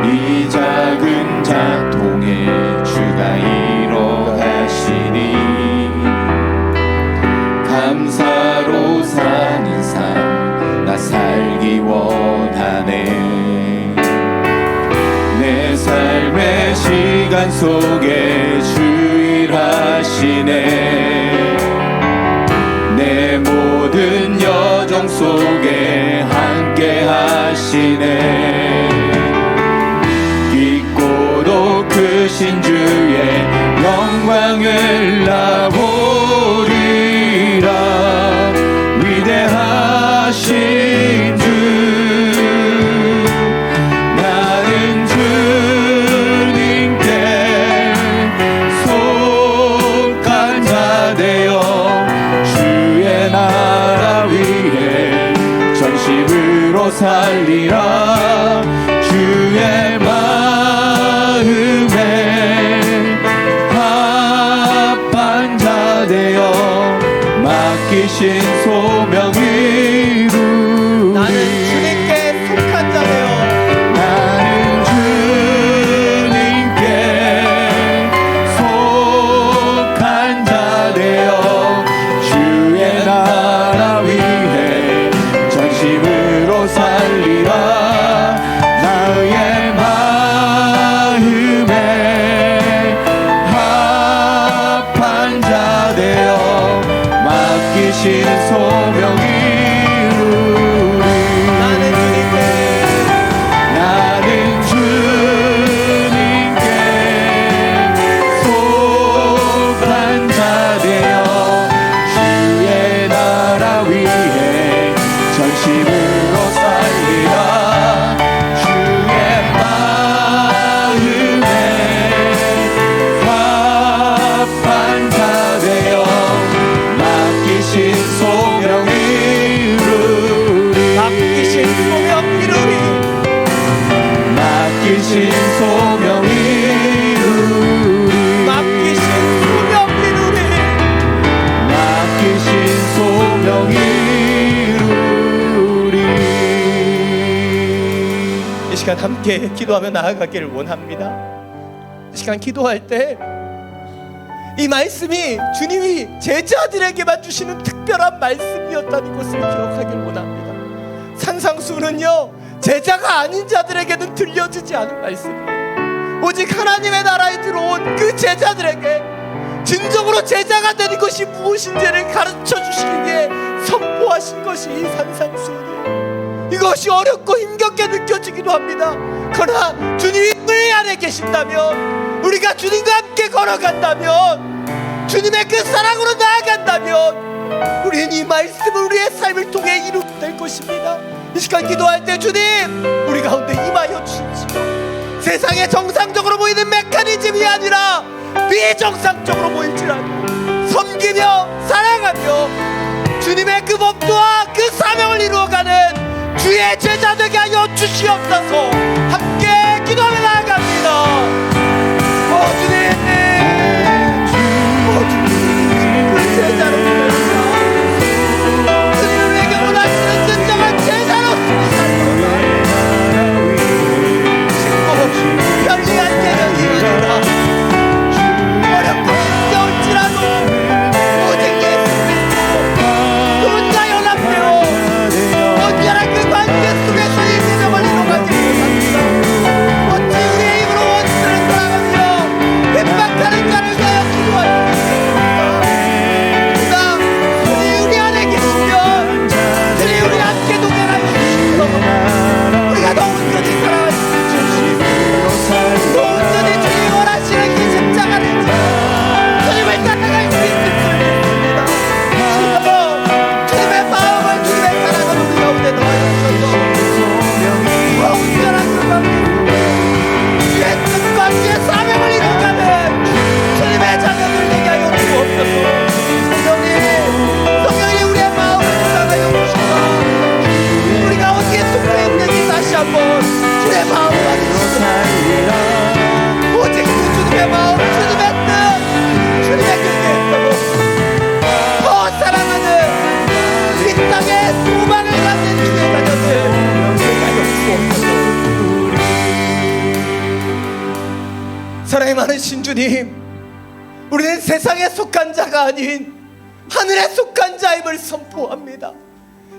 이 작은 자통에 주가 이뤄가시니 감사로 사는 삶 나 살기 원하네. 내 삶의 시간 속에 주 일하시네. 내 모든 여정 속에 함께 하시네. 깊고도 크신 주의 영광을 나 보리라. 위대하신 주 나는 주님께 속한 자 되어 주의 나라 위해 전심으로 살리라. 주의 마음에 합한 자 되어 맡기신 소명 이루리. 나는 주님께 속한 자 되어 나는 주님께 속한 자 되어 주의 나라 위해 전심으로 살리라. 나의 마음에 합한 자 되어 맡기신 소명 이루리. 나는 주님께 나는 주님께 속한 자 되어 주의 나라 위해 전심으로 살리라. 주의 마음에 합한 자 되어 맡기신 소명 이루리. 맡기신 소명 이루리. 맡기신 소명 이루리. 맡기신 소명 이루리. 맡기신 소명 이루리. 이 시간 함께 기도하며 나아가기를 원합니다. 이 시간 기도할 때 이 말씀이 주님이 제자들에게만 주시는 특별한 말씀이었다는 것을 기억하길 원합니다. 산상수훈은요, 제자가 아닌 자들에게는 들려주지 않은 말씀이에요. 오직 하나님의 나라에 들어온 그 제자들에게 진정으로 제자가 되는 것이 무엇인지를 가르쳐 주시기 위해 선포하신 것이 이 산상수훈이에요. 이것이 어렵고 힘겹게 느껴지기도 합니다. 그러나 주님이 우리 안에 계신다면, 우리가 주님과 함께 걸어간다면, 주님의 그 사랑으로 나아간다면 우리는 이 말씀을 우리의 삶을 통해 이루게 될 것입니다. 이 시간 기도할 때 주님, 우리 가운데 임하여 주십시오. 세상에 정상적으로 보이는 메커니즘이 아니라 비정상적으로 보일지라도 섬기며 사랑하며 주님의 그 법도와 그 사명을 이루어가는 주의 제자 되게 하여 주시옵소서. 함께 기도하며 나아갑니다. 주님, 그 제자로 주님에게 원하시는 진정한 제자로서 편리한 재능이 아니라 어렵고 힘겨울지라도 오직 예수 그리스도 혼자 연합되어 온전한 그 관계 속에서 이 사명을 이루어가기를 원합니다. 어찌 우리의 힘으로 원수를 돌아가며 핍박하는 세상에 속한 자가 아닌 하늘에 속한 자임을 선포합니다.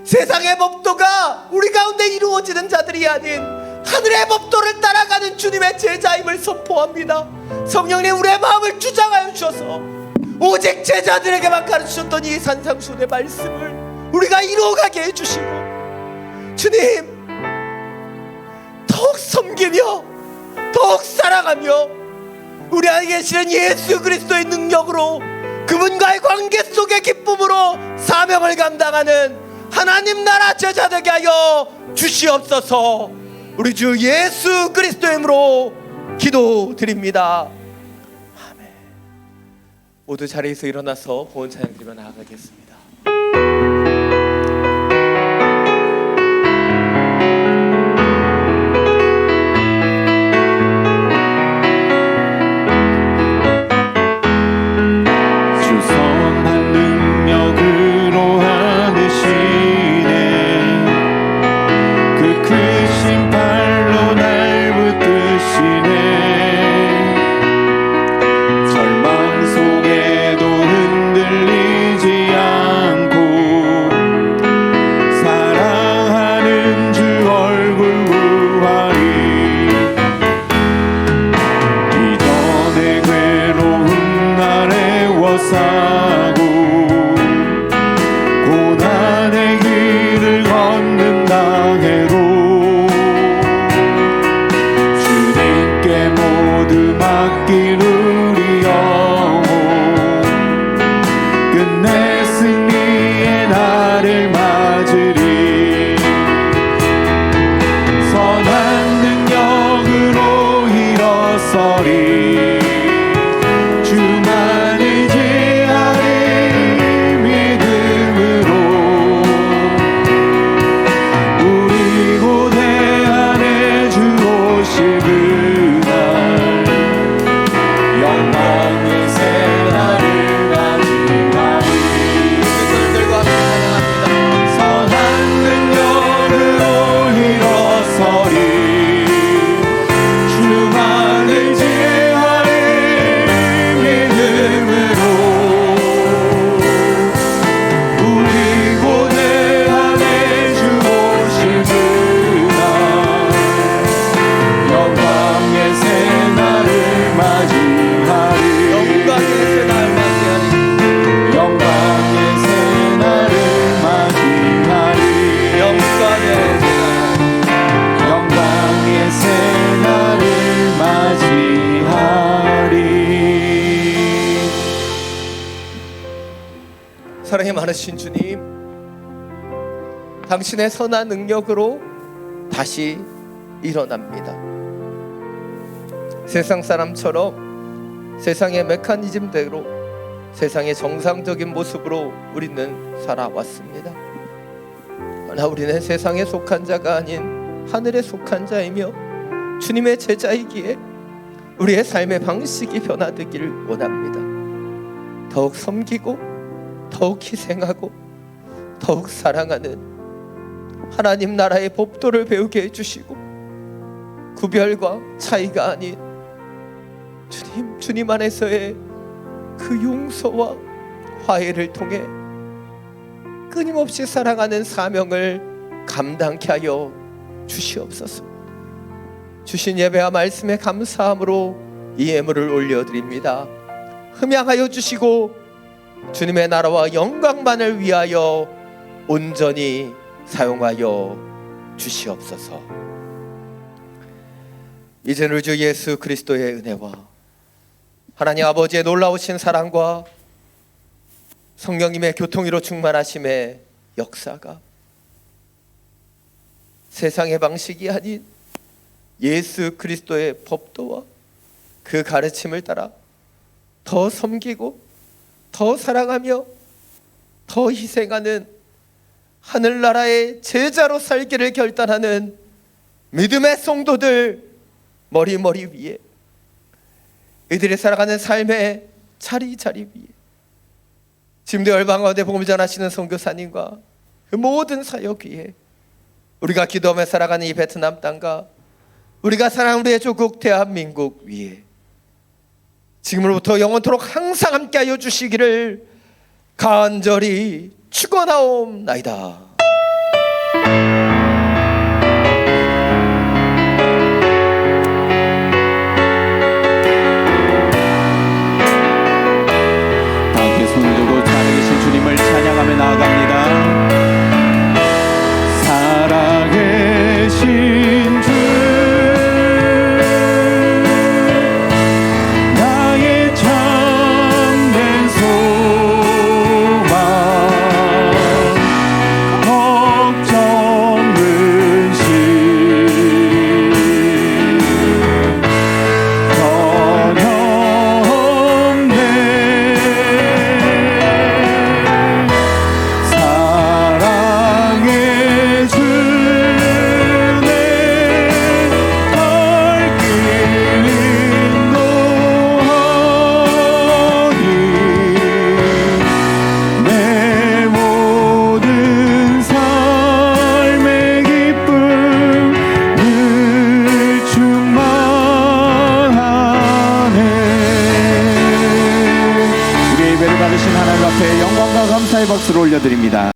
세상의 법도가 우리 가운데 이루어지는 자들이 아닌 하늘의 법도를 따라가는 주님의 제자임을 선포합니다. 성령님, 우리의 마음을 주장하여 주셔서 오직 제자들에게만 가르치셨던 이 산상수훈의 말씀을 우리가 이루어가게 해주시고, 주님, 더욱 섬기며 더욱 사랑하며 우리 안에 계시는 예수 그리스도의 능력으로 그분과의 관계 속의 기쁨으로 사명을 감당하는 하나님 나라 제자 되게 하여 주시옵소서. 우리 주 예수 그리스도의 이름으로 기도드립니다. 아멘. 모두 자리에서 일어나서 호언 찬양 드리며 나아가겠습니다. 사랑이 많으신 주님, 당신의 선한 능력으로 다시 일어납니다. 세상 사람처럼 세상의 메커니즘대로 세상의 정상적인 모습으로 우리는 살아왔습니다. 그러나 우리는 세상에 속한 자가 아닌 하늘에 속한 자이며 주님의 제자이기에 우리의 삶의 방식이 변화되기를 원합니다. 더욱 섬기고 더욱 희생하고 더욱 사랑하는 하나님 나라의 법도를 배우게 해주시고, 구별과 차이가 아닌 주님 안에서의 그 용서와 화해를 통해 끊임없이 사랑하는 사명을 감당케 하여 주시옵소서. 주신 예배와 말씀에 감사함으로 이 예물을 올려드립니다. 흠양하여 주시고 주님의 나라와 영광만을 위하여 온전히 사용하여 주시옵소서. 이제는 주 예수 그리스도의 은혜와 하나님 아버지의 놀라우신 사랑과 성령님의 교통으로 충만하심의 역사가 세상의 방식이 아닌 예수 그리스도의 법도와 그 가르침을 따라 더 섬기고 더 사랑하며 더 희생하는 하늘나라의 제자로 살기를 결단하는 믿음의 성도들 머리 위에, 이들이 살아가는 삶의 자리 위에 지금도 열방 가운데 복음을 전하시는 선교사님과 그 모든 사역 위에 우리가 기도하며 살아가는 이 베트남 땅과 우리가 사랑하는 우리의 조국 대한민국 위에 지금으로부터 영원토록 항상 함께하여 주시기를 간절히 축원하옵나이다. 다 함께 손을 들고 살아계신 주님을 찬양하며 나아갑니다. 살아계신 주 나의 참된 소망 걱정 근심 전혀 없네. 사랑의 주내 발길이 인도하니 내 모든 삶의 기쁨 늘 충만하네. 우리의 예배를 받으신 하나님 앞에 영광과 감사의 박수를 올려드립니다.